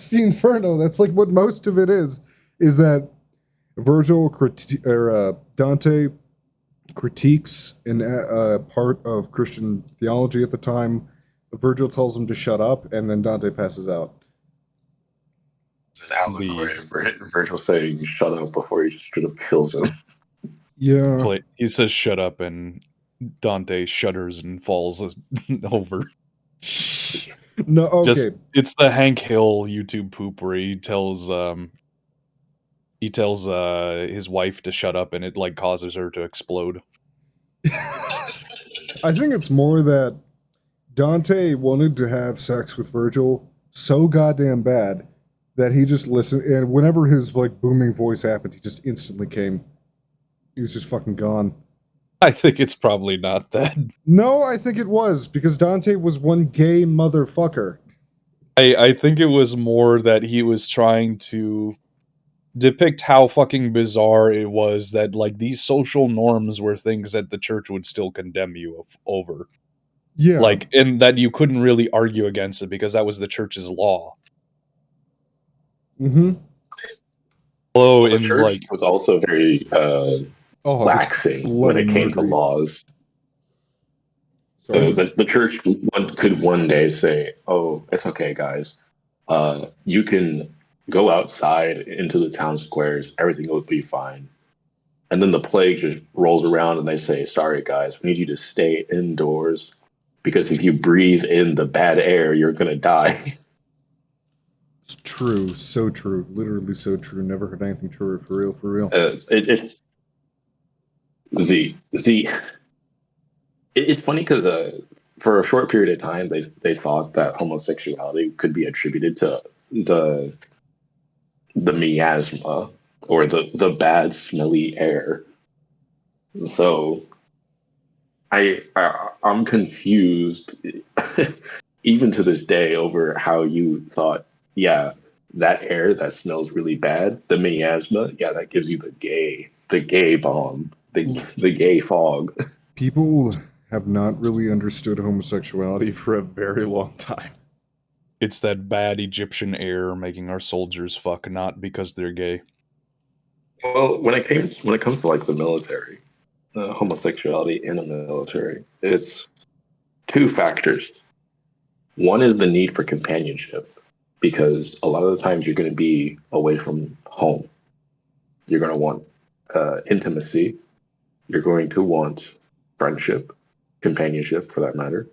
S1: the Inferno. That's like what most of it is that Dante critiques in part of Christian theology at the time. Virgil tells him to shut up, and then Dante passes out.
S3: It's an allegory for Virgil saying shut up before he straight up kills him.
S1: Yeah.
S2: He says shut up, and Dante shudders and falls over.
S1: No, okay.
S2: It's the Hank Hill YouTube poop where he tells his wife to shut up, and it like causes her to explode.
S1: I think it's more that Dante wanted to have sex with Virgil so goddamn bad that he just listened, and whenever his like booming voice happened, he just instantly came. He was just fucking gone.
S2: I think it's probably not that.
S1: No, I think it was, because Dante was one gay motherfucker.
S2: I think it was more that he was trying to depict how fucking bizarre it was that like these social norms were things that the church would still condemn you over.
S1: Yeah.
S2: Like, and that you couldn't really argue against it because that was the church's law.
S1: Mm-hmm.
S2: Although
S3: The church was also very laxing when it came to laws. The church could one day say, oh, it's okay, guys. You can go outside into the town squares. Everything will be fine. And then the plague just rolls around and they say, sorry, guys, we need you to stay indoors because if you breathe in the bad air, you're going to die.
S1: It's true. So true. Literally so true. Never heard anything truer. For real. For real.
S3: It's funny because for a short period of time, they thought that homosexuality could be attributed to the miasma or the bad smelly air. So I'm confused. even to this day, over how you thought, yeah, that air that smells really bad, the miasma, yeah, that gives you the gay bomb, the gay fog.
S1: People have not really understood homosexuality for a very long time.
S2: It's that bad Egyptian air making our soldiers fuck, not because they're gay.
S3: Well, when it comes to like the military, homosexuality in the military, it's two factors. One is the need for companionship, because a lot of the times you're going to be away from home. You're going to want intimacy. You're going to want friendship, companionship for that matter.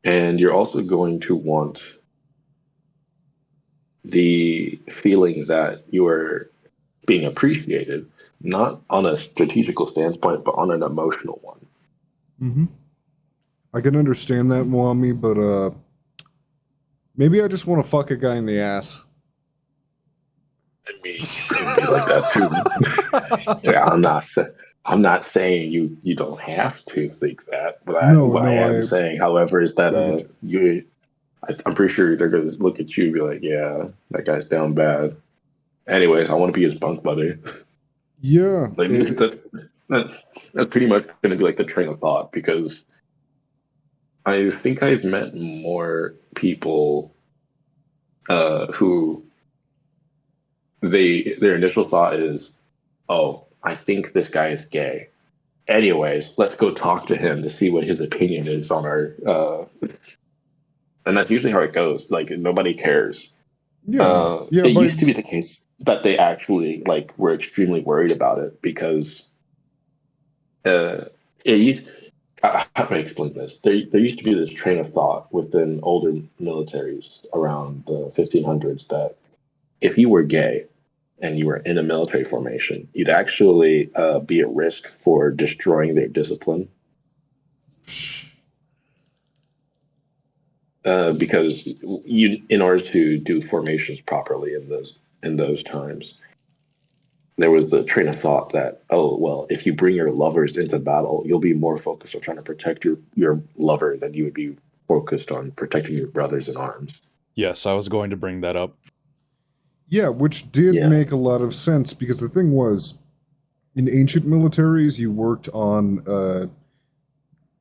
S3: And you're also going to want the feeling that you are being appreciated, not on a strategical standpoint, but on an emotional one.
S1: Mm-hmm. I can understand that, Mwami, but maybe I just want to fuck a guy in the ass.
S3: I mean, it'd be like that too. Yeah, I'm not saying you don't have to think that, but what I am saying, however, is that I'm pretty sure they're gonna look at you and be like, yeah, that guy's down bad. Anyways, I want to be his bunk buddy.
S1: Yeah,
S3: Like that's pretty much gonna be like the train of thought, because I think I've met more people who their initial thought is, oh, I think this guy is gay. Anyways, let's go talk to him to see what his opinion is on our and that's usually how it goes. Like, nobody cares.
S1: yeah.
S3: It used to be the case that they actually like were extremely worried about it, because it used how do I explain this? There used to be this train of thought within older militaries around the 1500s that if you were gay and you were in a military formation, you'd actually be at risk for destroying their discipline. Because in order to do formations properly in those times, there was the train of thought that, oh, well, if you bring your lovers into battle, you'll be more focused on trying to protect your lover than you would be focused on protecting your brothers in arms.
S2: Yes, I was going to bring that up.
S1: Yeah, which did make a lot of sense, because the thing was, in ancient militaries, you worked on a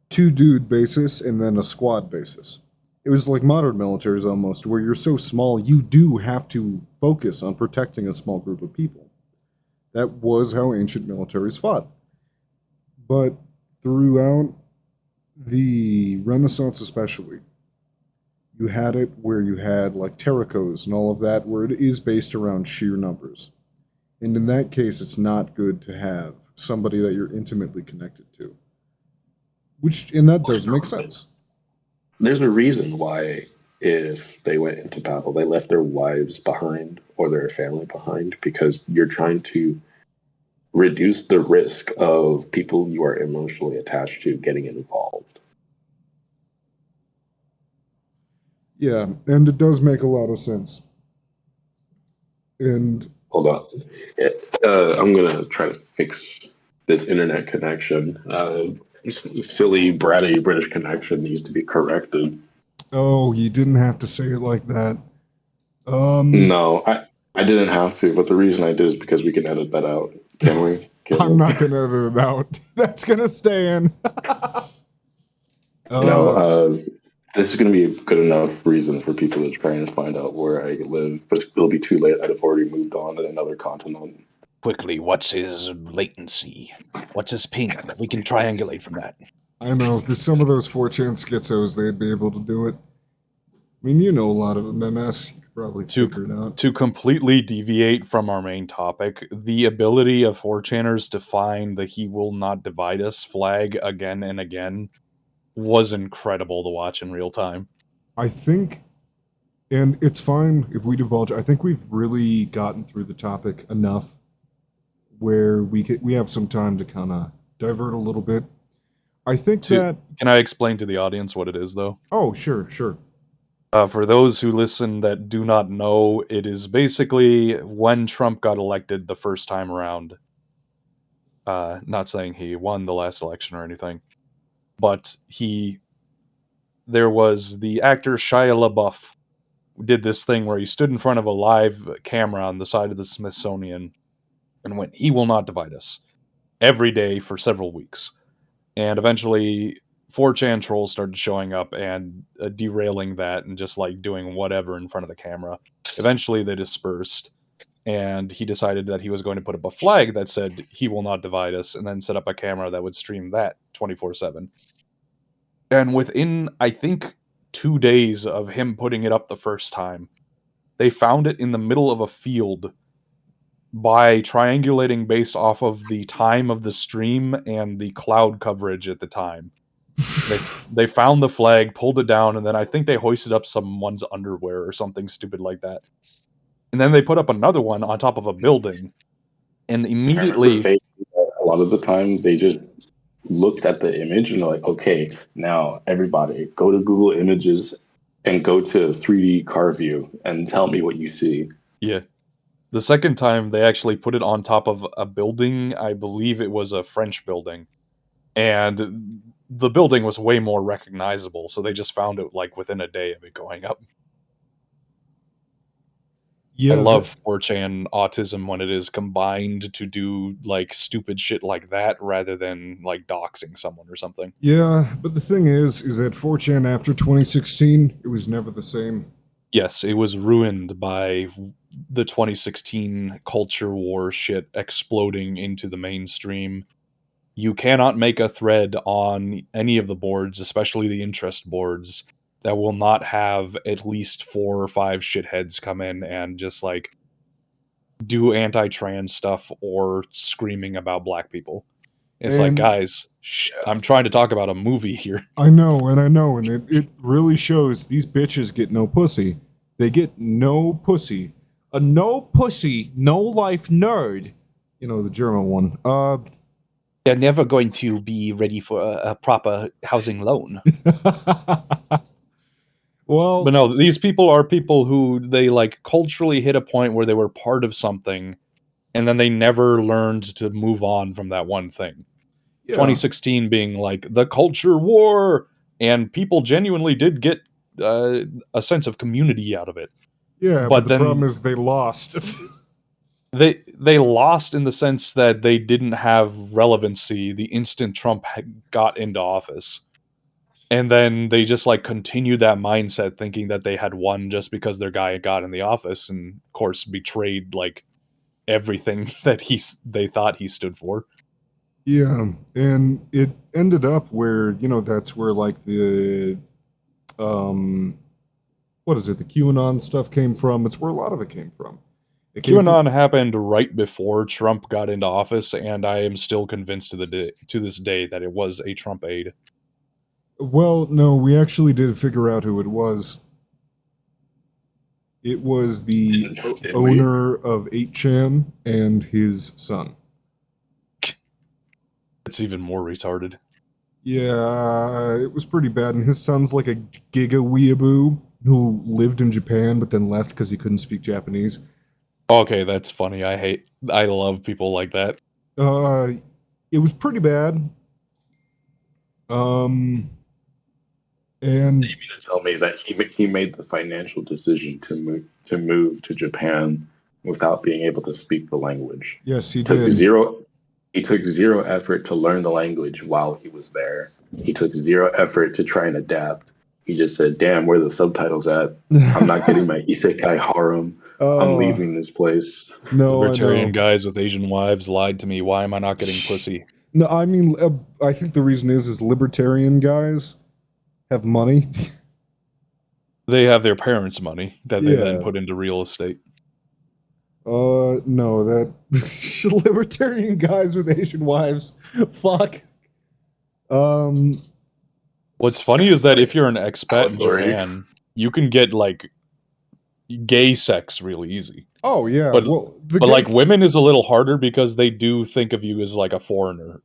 S1: two-dude basis and then a squad basis. It was like modern militaries almost, where you're so small, you do have to focus on protecting a small group of people. That was how ancient militaries fought. But throughout the Renaissance especially, you had it where you had like Terracos and all of that, where it is based around sheer numbers. And in that case, it's not good to have somebody that you're intimately connected to. And that does make sense.
S3: There's a reason why, if they went into battle, they left their wives behind or their family behind, because you're trying to reduce the risk of people you are emotionally attached to getting involved.
S1: Yeah, and it does make a lot of sense. And
S3: hold on, I'm gonna try to fix this internet connection. Silly, bratty British connection needs to be corrected.
S1: Oh, you didn't have to say it like that.
S3: No, I didn't have to, but the reason I did is because we can edit that out. Can we?
S1: I'm not going to edit it out. That's going to stay in.
S3: This is going to be a good enough reason for people to try and find out where I live, but it'll be too late. I'd have already moved on to another continent.
S2: Quickly, what's his latency? What's his ping? We can triangulate from that.
S1: I know, if there's some of those 4chan schizos, they'd be able to do it. I mean, you know a lot of MMS. You could probably figure it out.
S2: To completely deviate from our main topic, the ability of 4chaners to find the "he will not divide us" flag again and again was incredible to watch in real time.
S1: I think, and it's fine if we divulge, I think we've really gotten through the topic enough where we have some time to kind of divert a little bit. I think that...
S2: Can I explain to the audience what it is, though?
S1: Oh, sure.
S2: For those who listen that do not know, it is basically when Trump got elected the first time around. Not saying he won the last election or anything, but there was the actor Shia LaBeouf did this thing where he stood in front of a live camera on the side of the Smithsonian and went, "He will not divide us," every day for several weeks. And eventually 4chan trolls started showing up and derailing that and just like doing whatever in front of the camera. Eventually they dispersed, and he decided that he was going to put up a flag that said, "He will not divide us," and then set up a camera that would stream that 24/7. And within, I think, 2 days of him putting it up the first time, they found it in the middle of a field by triangulating based off of the time of the stream and the cloud coverage at the time. They found the flag, pulled it down, and then I think they hoisted up someone's underwear or something stupid like that. And then they put up another one on top of a building, and immediately
S3: A lot of the time, they just looked at the image and they're like, okay, now everybody go to Google Images and go to 3D car view and tell me what you see.
S2: Yeah. The second time, they actually put it on top of a building. I believe it was a French building. And the building was way more recognizable, so they just found it like within a day of it going up.
S1: Yeah,
S2: I love 4chan autism when it is combined to do like stupid shit like that rather than like doxing someone or something.
S1: Yeah, but the thing is that 4chan after 2016, it was never the same.
S2: Yes, it was ruined by the 2016 culture war shit exploding into the mainstream. You cannot make a thread on any of the boards, especially the interest boards, that will not have at least 4 or 5 shitheads come in and just like do anti-trans stuff or screaming about black people. It's like,
S1: And-
S2: guys, I'm trying to talk about a movie here.
S1: I know, and it really shows these bitches get no pussy. They get no pussy. A no pussy, no life nerd. You know, the German one.
S2: They're never going to be ready for a proper housing loan.
S1: Well,
S2: But no, these people are people who they like culturally hit a point where they were part of something, and then they never learned to move on from that one thing.
S1: yeah.
S2: 2016 being like the culture war, and people genuinely did get a sense of community out of it.
S1: Yeah,
S2: but
S1: but the
S2: then-
S1: problem is they lost.
S2: They lost in the sense that they didn't have relevancy the instant Trump got into office. And then they just like continued that mindset thinking that they had won just because their guy got in the office, and of course betrayed like everything that they thought he stood for.
S1: Yeah, and it ended up where, you know, that's where like the what is it, the QAnon stuff came from. It's where a lot of it came from. It came
S2: QAnon happened right before Trump got into office, and I am still convinced to this day that it was a Trump aide.
S1: Well, no, we actually did figure out who it was. It was the
S3: Did we?
S1: owner of 8chan and his son.
S2: It's even more retarded.
S1: Yeah, it was pretty bad. And his son's like a giga weeaboo who lived in Japan but then left because he couldn't speak Japanese.
S2: Okay, that's funny. I love people like that.
S1: It was pretty bad. And
S3: You mean to tell me that he made the financial decision to move to Japan without being able to speak the language?
S1: yes, he
S3: He took
S1: did.
S3: zero effort to learn the language while he was there. He took zero effort to try and adapt. He just said, "Damn, where are the subtitles at? I'm not getting my isekai harem. I'm leaving this place."
S1: No,
S2: Libertarian
S1: I know.
S2: guys with Asian wives lied to me. Why am I not getting pussy?
S1: No, I mean, I think the reason is libertarian guys have money.
S2: They have their parents' money that they then
S1: Yeah.
S2: put into real estate.
S1: No, that libertarian guys with Asian wives. Fuck.
S2: What's funny is that if you're an expat in
S3: Allegory.
S2: Japan, you can get like gay sex really easy.
S1: Oh yeah,
S2: But-
S1: well,
S2: But like women is a little harder because they do think of you as like a foreigner.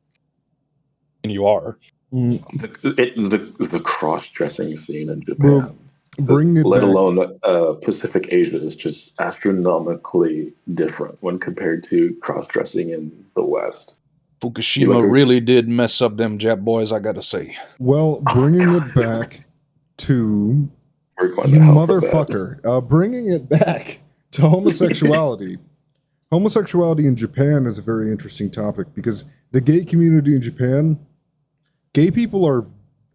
S2: And you are.
S3: The cross-dressing scene in Japan,
S1: Well, bring it
S3: let
S1: back.
S3: alone Pacific Asia, is just astronomically different when compared to cross-dressing in the West.
S2: Fukushima
S3: look at-
S2: really did mess up them Jap boys, I gotta say.
S1: Well, bringing it back. to
S3: We're going
S1: you
S3: to hell for that.
S1: motherfucker. Bringing it back to homosexuality. Homosexuality in Japan is a very interesting topic because the gay community in Japan, gay people are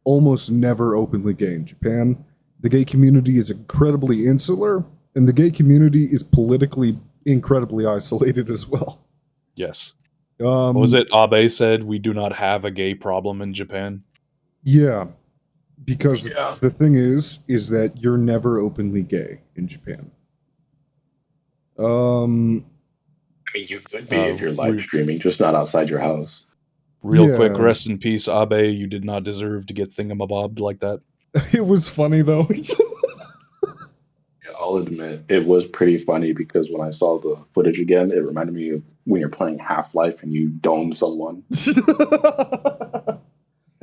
S1: almost never openly gay in Japan. The gay community is incredibly insular, and the gay community is politically incredibly isolated as well.
S2: Yes. What was it? Abe said we do not have a gay problem in Japan.
S1: Yeah, because
S3: Yeah.
S1: the thing is that you're never openly gay in Japan.
S3: I mean, you could be if you're live streaming, just not outside your house.
S2: Real quick, rest in peace, Abe. You did not deserve to get thingamabobbed like that.
S1: It was funny, though.
S3: I'll admit, it was pretty funny because when I saw the footage again, it reminded me of when you're playing Half-Life and you dome someone.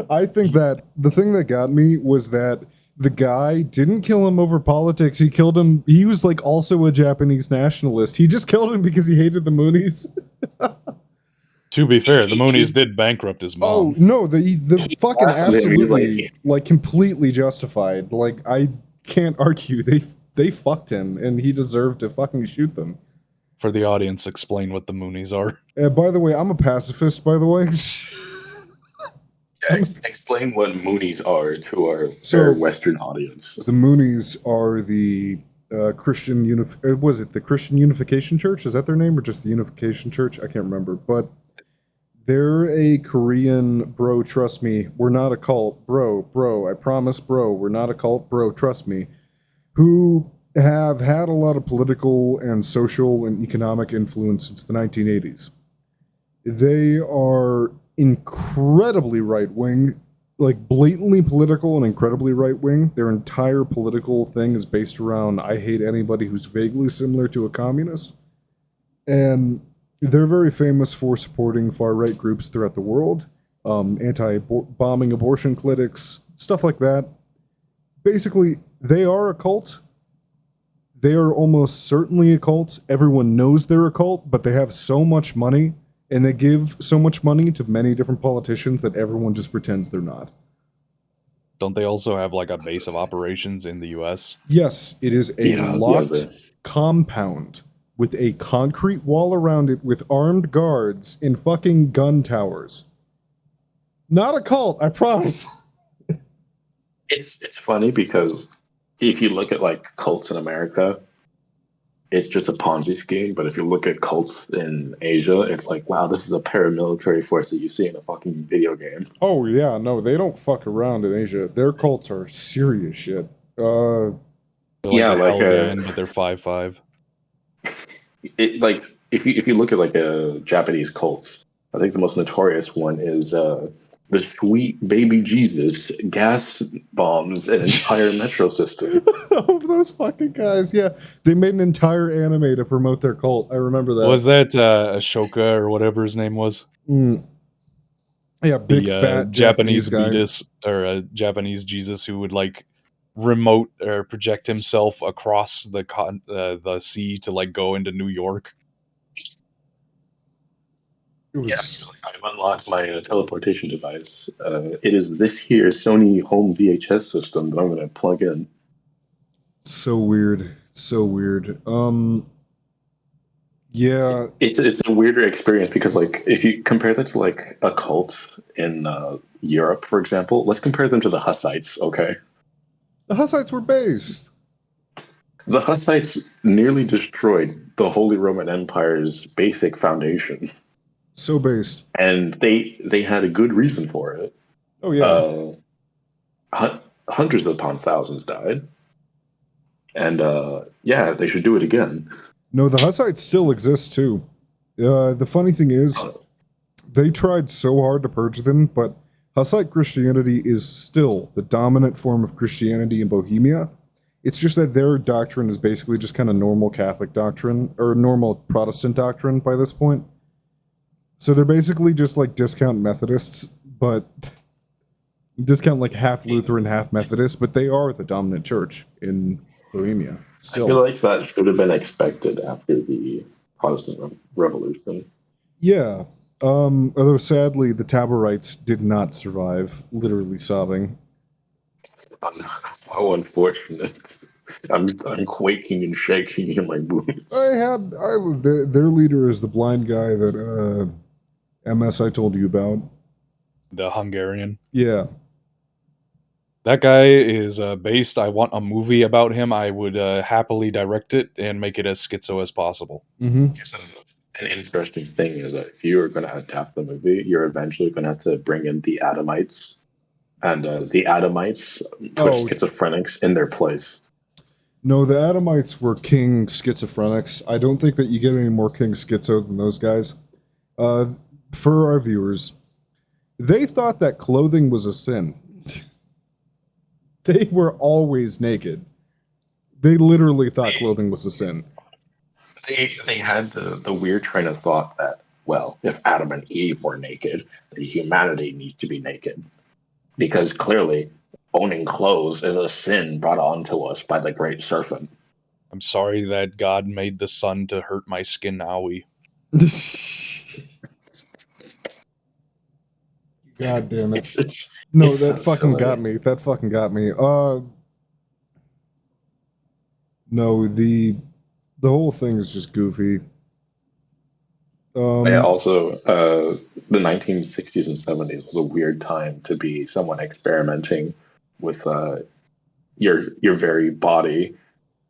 S1: I think that the thing that got me was that the guy didn't kill him over politics. He killed him. He was like also a Japanese nationalist. He just killed him because he hated the Moonies.
S2: To be fair, the Moonies did bankrupt his mom.
S1: Oh no, the fucking absolutely like completely justified. Like I can't argue. They fucked him, and he deserved to fucking shoot them.
S2: For the audience, explain what the Moonies are.
S1: By the way, I'm a pacifist. By the way.
S3: Explain what Moonies are to our Western audience.
S1: The Moonies are the Christian was it the Christian Unification Church? Is that their name, or just the Unification Church? I can't remember. But they're a Korean, bro, trust me, we're not a cult, bro, I promise, bro, we're not a cult, bro, trust me, who have had a lot of political and social and economic influence since the 1980s. They are incredibly right-wing, like blatantly political and incredibly right-wing. Their entire political thing is based around I hate anybody who's vaguely similar to a communist. And they're very famous for supporting far-right groups throughout the world, anti-bombing abortion clinics, stuff like that. Basically, they are a cult. They are almost certainly a cult. Everyone knows they're a cult, but they have so much money, and they give so much money to many different politicians that everyone just pretends they're not.
S2: Don't they also have like a base of operations in the US?
S1: Yes, it is a locked compound with a concrete wall around it with armed guards and fucking gun towers. Not a cult, I promise.
S3: It's funny because if you look at like cults in America, it's just a Ponzi scheme. But if you look at cults in Asia, it's like, wow, this is a paramilitary force that you see in a fucking video game.
S1: Oh yeah, no, they don't fuck around in Asia. Their cults are serious shit.
S2: They're like but they're 5'5".
S3: Like if you look at like Japanese cults, I think the most notorious one is the Sweet Baby Jesus gas bombs an entire metro system.
S1: Of those fucking guys, yeah. They made an entire anime to promote their cult. I remember that.
S2: Was that Ashoka or whatever his name was?
S1: Yeah, big fat
S2: Japanese
S1: guy.
S2: Beatus, or a Japanese Jesus who would like remote or project himself across the sea to like go into New York.
S3: I've unlocked my teleportation device. It is this here Sony home VHS system that I'm going to plug in.
S1: So weird. Yeah,
S3: it's a weirder experience because like if you compare that to like a cult in Europe, for example, let's compare them to the Hussites. Okay.
S1: The Hussites were based.
S3: The Hussites nearly destroyed the Holy Roman Empire's basic foundation.
S1: So based.
S3: And they had a good reason for it.
S1: Oh, yeah.
S3: Hundreds upon thousands died. And, they should do it again.
S1: No, the Hussites still exist, too. The funny thing is, they tried so hard to purge them, but Hussite Christianity is still the dominant form of Christianity in Bohemia. It's just that their doctrine is basically just kind of normal Catholic doctrine, or normal Protestant doctrine by this point. So they're basically just like discount Methodists, but discount like half Lutheran, half Methodist, but they are the dominant church in Bohemia. Still.
S3: I feel like that should have been expected after the Protestant Revolution.
S1: Yeah. Although sadly, the Taborites did not survive, literally sobbing.
S3: How unfortunate. I'm quaking and shaking in my boots.
S1: Their leader is the blind guy that MS I told you about.
S2: The Hungarian.
S1: Yeah.
S2: That guy is based. I want a movie about him. I would happily direct it and make it as schizo as possible.
S1: Mm-hmm.
S3: Here's an interesting thing is that if you are going to adapt the movie, you're eventually going to have to bring in the Adamites, and the Adamites put
S1: Oh,
S3: schizophrenics in their place.
S1: no, the Adamites were king schizophrenics. I don't think that you get any more king schizo than those guys. For our viewers, they thought that clothing was a sin. They were always naked. They literally thought clothing was a sin.
S3: They had the weird train of thought that, well, if Adam and Eve were naked, then humanity needs to be naked. Because clearly owning clothes is a sin brought onto us by the great serpent.
S2: I'm sorry that God made the sun to hurt my skin owie.
S1: God damn it.
S3: It's
S1: No,
S3: it's
S1: that
S3: so
S1: fucking
S3: silly.
S1: got me. That fucking got me. No, the whole thing is just goofy.
S3: Yeah, also, the 1960s and 70s was a weird time to be someone experimenting with your very body.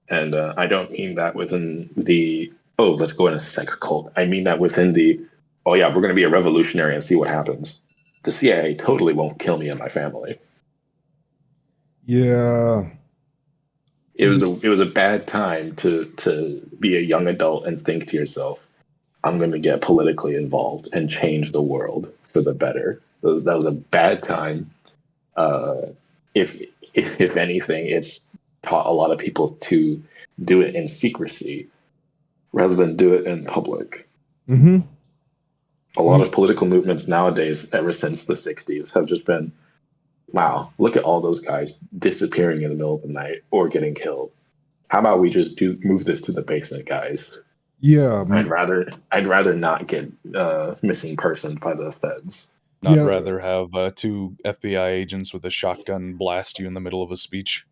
S3: And I don't mean that within the, oh, let's go in a sex cult. I mean that within the, oh, yeah, we're going to be a revolutionary and see what happens. The CIA totally won't kill me and my family.
S1: Yeah.
S3: It was a bad time to be a young adult and think to yourself, I'm going to get politically involved and change the world for the better. That was a bad time. Uh, if anything, it's taught a lot of people to do it in secrecy rather than do it in public.
S1: Mm-hmm.
S3: A lot of political movements nowadays, ever since the 60s, have just been, wow, look at all those guys disappearing in the middle of the night or getting killed. How about we just move this to the basement, guys?
S1: Yeah.
S3: I'd rather not get missing persons by the feds.
S2: Not
S1: Yeah.
S2: rather have two FBI agents with a shotgun blast you in the middle of a speech.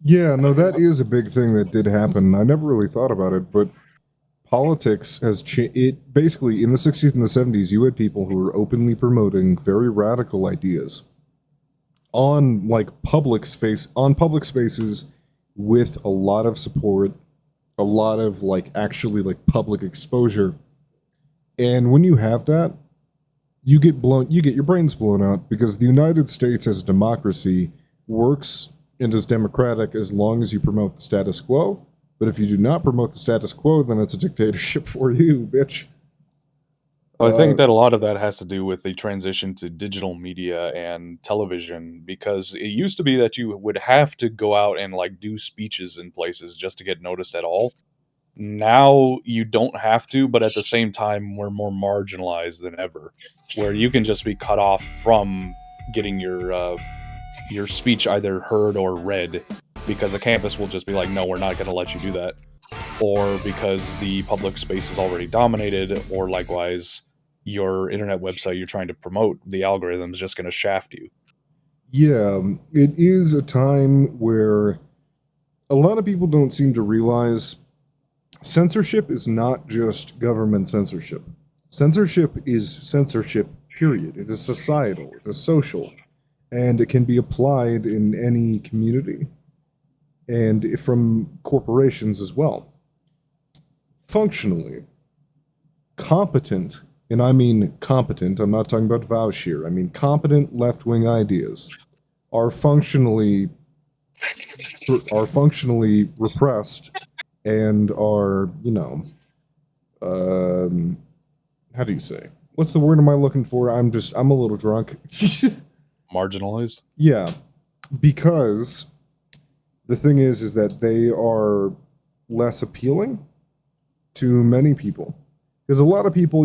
S1: Yeah, no, that is a big thing that did happen. I never really thought about it, but politics has changed. It basically in the 60s and the 70s, you had people who were openly promoting very radical ideas on public spaces with a lot of support, a lot of actually public exposure. And when you have that, you get your brains blown out because the United States as a democracy works and is democratic as long as you promote the status quo. But if you do not promote the status quo, then it's a dictatorship for you, bitch.
S2: I think that a lot of that has to do with the transition to digital media and television, because it used to be that you would have to go out and do speeches in places just to get noticed at all. Now you don't have to, but at the same time, we're more marginalized than ever, where you can just be cut off from getting your speech either heard or read because the campus will just be like, no, we're not going to let you do that, or because the public space is already dominated, or likewise, your internet website you're trying to promote, the algorithm is just going to shaft you.
S1: Yeah, it is a time where a lot of people don't seem to realize censorship is not just government censorship. Censorship is censorship, period. It is societal, it is social, and it can be applied in any community and from corporations as well. Functionally, competent, and I mean competent, I'm not talking about Vaush here, I mean competent left-wing ideas are functionally repressed and are, how do you say? What's the word am I looking for? I'm a little drunk.
S2: Marginalized?
S1: Yeah, because the thing is that they are less appealing to many people. Because a lot of people,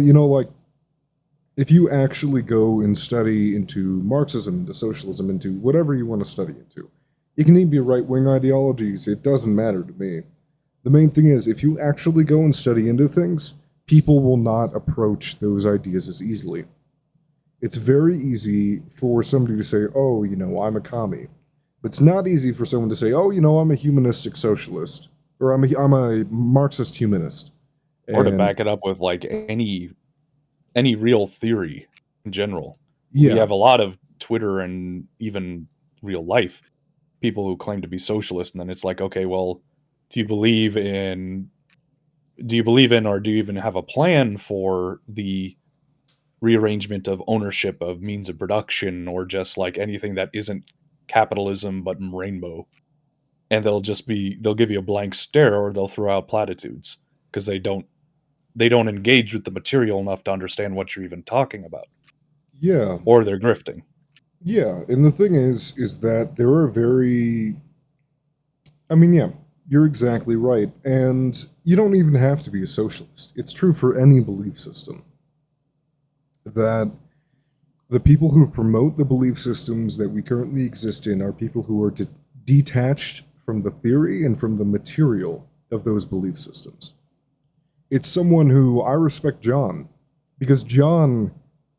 S1: if you actually go and study into Marxism, into socialism, into whatever you want to study into, it can even be right-wing ideologies. It doesn't matter to me. The main thing is, if you actually go and study into things, people will not approach those ideas as easily. It's very easy for somebody to say, oh, I'm a commie. But it's not easy for someone to say, oh, I'm a humanistic socialist, or I'm a Marxist humanist.
S2: Or to
S1: And
S2: back it up with like any real theory in general. We
S1: yeah,
S2: have a lot of Twitter and even real life people who claim to be socialist, and then it's like, okay, well, do you believe in or do you even have a plan for the rearrangement of ownership of means of production, or just like anything that isn't capitalism but rainbow? And they'll give you a blank stare, or they'll throw out platitudes because they don't engage with the material enough to understand what you're even talking about,
S1: yeah,
S2: or they're grifting.
S1: yeah. And the thing is that there are I mean, yeah, you're exactly right. And you don't even have to be a socialist. It's true for any belief system that the people who promote the belief systems that we currently exist in are people who are detached from the theory and from the material of those belief systems. It's someone who I respect John, because John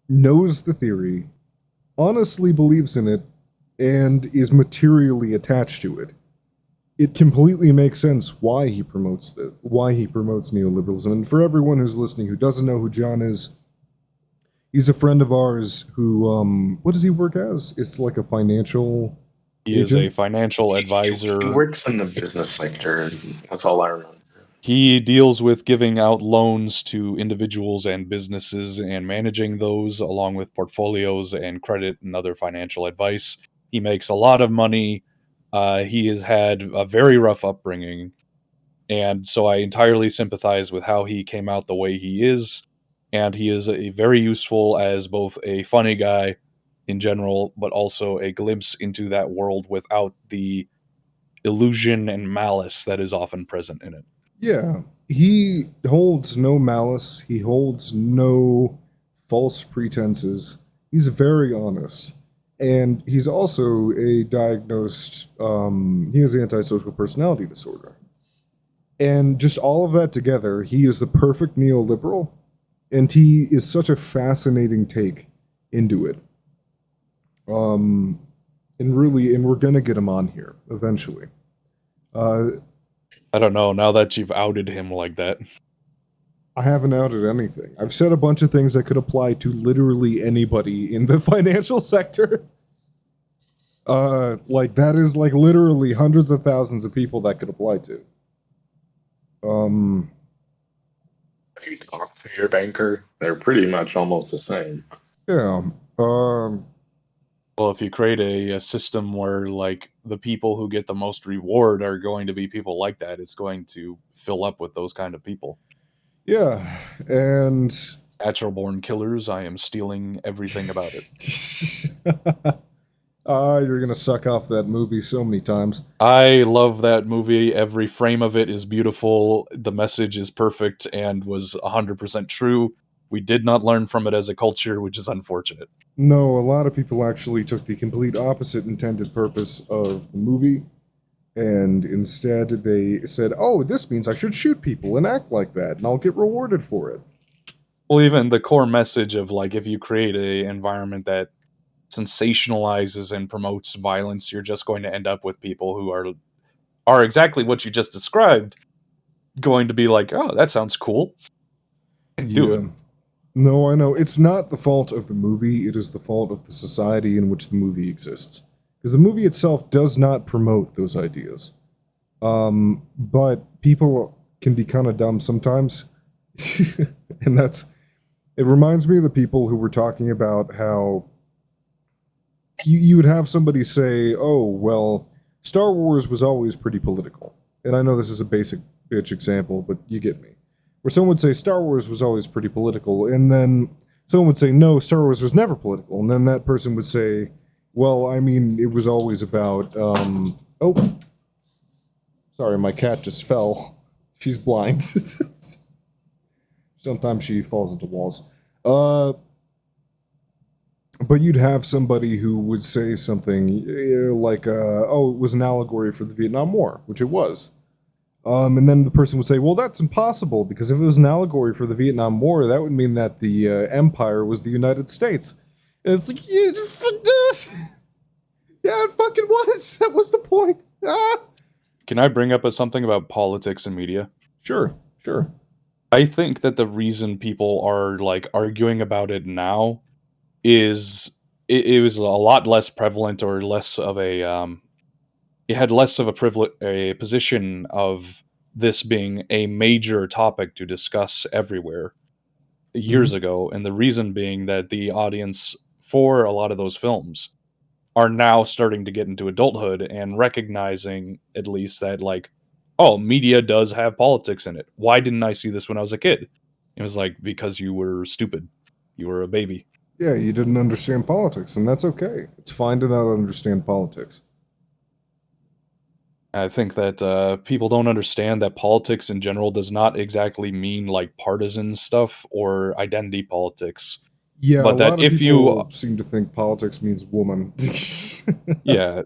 S1: knows the theory, honestly believes in it, and is materially attached to it. It completely makes sense why he promotes neoliberalism. And for everyone who's listening who doesn't know who John is, he's a friend of ours who, what does he work as? It's like a financial
S2: He is a
S1: agent.
S2: financial
S3: He
S2: advisor.
S3: works in the business sector, and that's all I remember.
S2: He deals with giving out loans to individuals and businesses and managing those, along with portfolios and credit and other financial advice. He makes a lot of money. He has had a very rough upbringing, and so I entirely sympathize with how he came out the way he is. And he is a very useful as both a funny guy in general, but also a glimpse into that world without the illusion and malice that is often present in it.
S1: Yeah, he holds no malice. He holds no false pretenses. He's very honest. And he's also a diagnosed, he has antisocial personality disorder. And just all of that together, he is the perfect neoliberal. And he is such a fascinating take into it. Um, and we're going to get him on here eventually.
S2: I don't know, now that you've outed him like that.
S1: I haven't outed anything. I've said a bunch of things that could apply to literally anybody in the financial sector. Like that is like literally hundreds of thousands of people that could apply to.
S3: If you talk to your banker, they're pretty much almost the same.
S1: Yeah.
S2: Well, if you create a system where like the people who get the most reward are going to be people like that, it's going to fill up with those kind of people.
S1: Yeah. And
S2: Natural born killers, I am stealing everything about it.
S1: You're gonna suck off that movie so many times.
S2: I love that movie. Every frame of it is beautiful. The message is perfect and was 100% true. We did not learn from it as a culture, which is unfortunate.
S1: No, a lot of people actually took the complete opposite intended purpose of the movie, and instead they said, oh, this means I should shoot people and act like that, and I'll get rewarded for it.
S2: Well, even the core message of like, if you create a environment that sensationalizes and promotes violence, you're just going to end up with people who are exactly what you just described, going to be like, oh, that sounds cool, and do it.
S1: No, I know. It's not the fault of the movie, it is the fault of the society in which the movie exists. Because the movie itself does not promote those ideas. But people can be kind of dumb sometimes. And it reminds me of the people who were talking about how you would have somebody say, oh, well, Star Wars was always pretty political. And I know this is a basic bitch example, but you get me. Where someone would say Star Wars was always pretty political, and then someone would say, no, Star Wars was never political. And then that person would say, well, I mean, it was always about, oh, sorry, my cat just fell. She's blind. Sometimes she falls into walls. But you'd have somebody who would say something like, oh, it was an allegory for the Vietnam War, which it was. And then the person would say, well, that's impossible, because if it was an allegory for the Vietnam War, that would mean that the empire was the United States. And it's like, yeah, it fucking was. That was the point. Ah!
S2: Can I bring up something about politics and media?
S1: Sure.
S2: I think that the reason people are like arguing about it now is it was a lot less prevalent or less of a it had less of a position of this being a major topic to discuss everywhere years ago, and the reason being that the audience for a lot of those films are now starting to get into adulthood and recognizing at least that, like, oh, media does have politics in it. Why didn't I see this when I was a kid? It was like, because you were stupid. You were a baby.
S1: Yeah, you didn't understand politics, and that's okay. It's fine to not understand politics.
S2: I think that people don't understand that politics in general does not exactly mean like partisan stuff or identity politics.
S1: Yeah,
S2: But
S1: a
S2: that
S1: lot of
S2: if
S1: people
S2: you,
S1: seem to think politics means woman.
S2: yeah,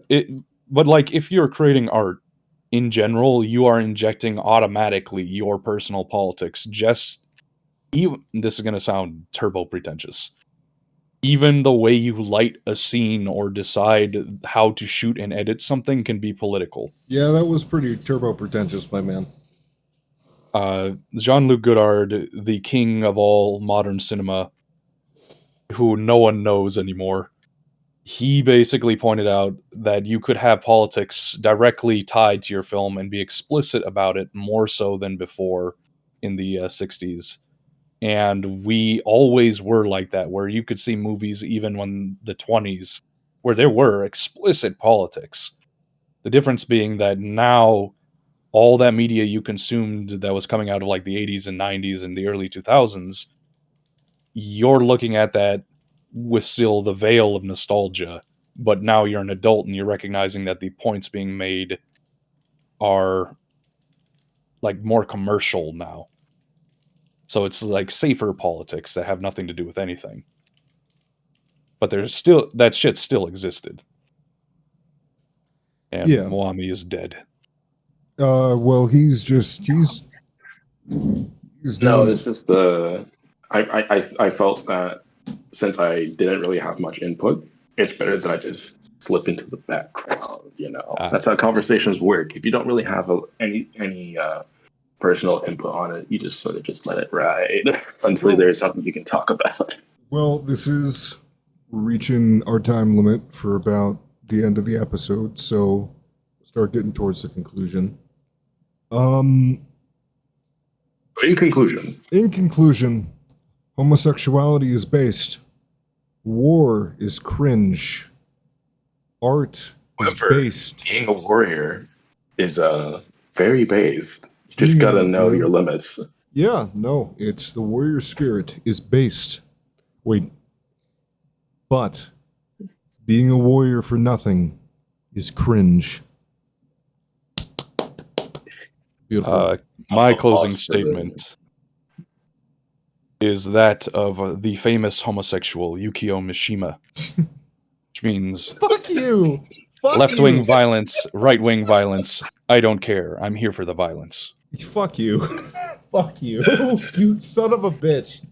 S2: but like if you're creating art in general, you are injecting automatically your personal politics. Just even this is going to sound turbo pretentious. Even the way you light a scene or decide how to shoot and edit something can be political.
S1: Yeah, that was pretty turbo pretentious, my man.
S2: Jean-Luc Godard, the king of all modern cinema, who no one knows anymore, he basically pointed out that you could have politics directly tied to your film and be explicit about it more so than before in the 60s. And we always were like that, where you could see movies even when the 20s where there were explicit politics. The difference being that now all that media you consumed that was coming out of like the 80s and 90s and the early 2000s, you're looking at that with still the veil of nostalgia, but now you're an adult and you're recognizing that the points being made are like more commercial now. So it's like safer politics that have nothing to do with anything. But there's still, that shit still existed. And
S1: Yeah.
S2: Moami is dead.
S1: Well, he's
S3: No,
S1: doing.
S3: it's just I felt that since I didn't really have much input, it's better that I just slip into the background. That's how conversations work. If you don't really have any personal input on it, you just sort of just let it ride until there's something you can talk about.
S1: Well, this is reaching our time limit for about the end of the episode, so start getting towards the conclusion.
S3: In conclusion,
S1: homosexuality is based. War is cringe. Art is based.
S3: Being a warrior is very based. You just gotta know your limits.
S1: Yeah, no, it's the warrior spirit is based. Wait. But being a warrior for nothing is cringe. Beautiful.
S2: My closing statement is that of the famous homosexual Yukio Mishima, which means
S1: fuck you.
S2: Left-wing violence, right-wing violence. I don't care. I'm here for the violence.
S1: Fuck you. Fuck you. You son of a bitch.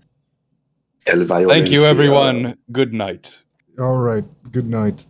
S2: Thank you, everyone. Good night.
S1: All right. Good night.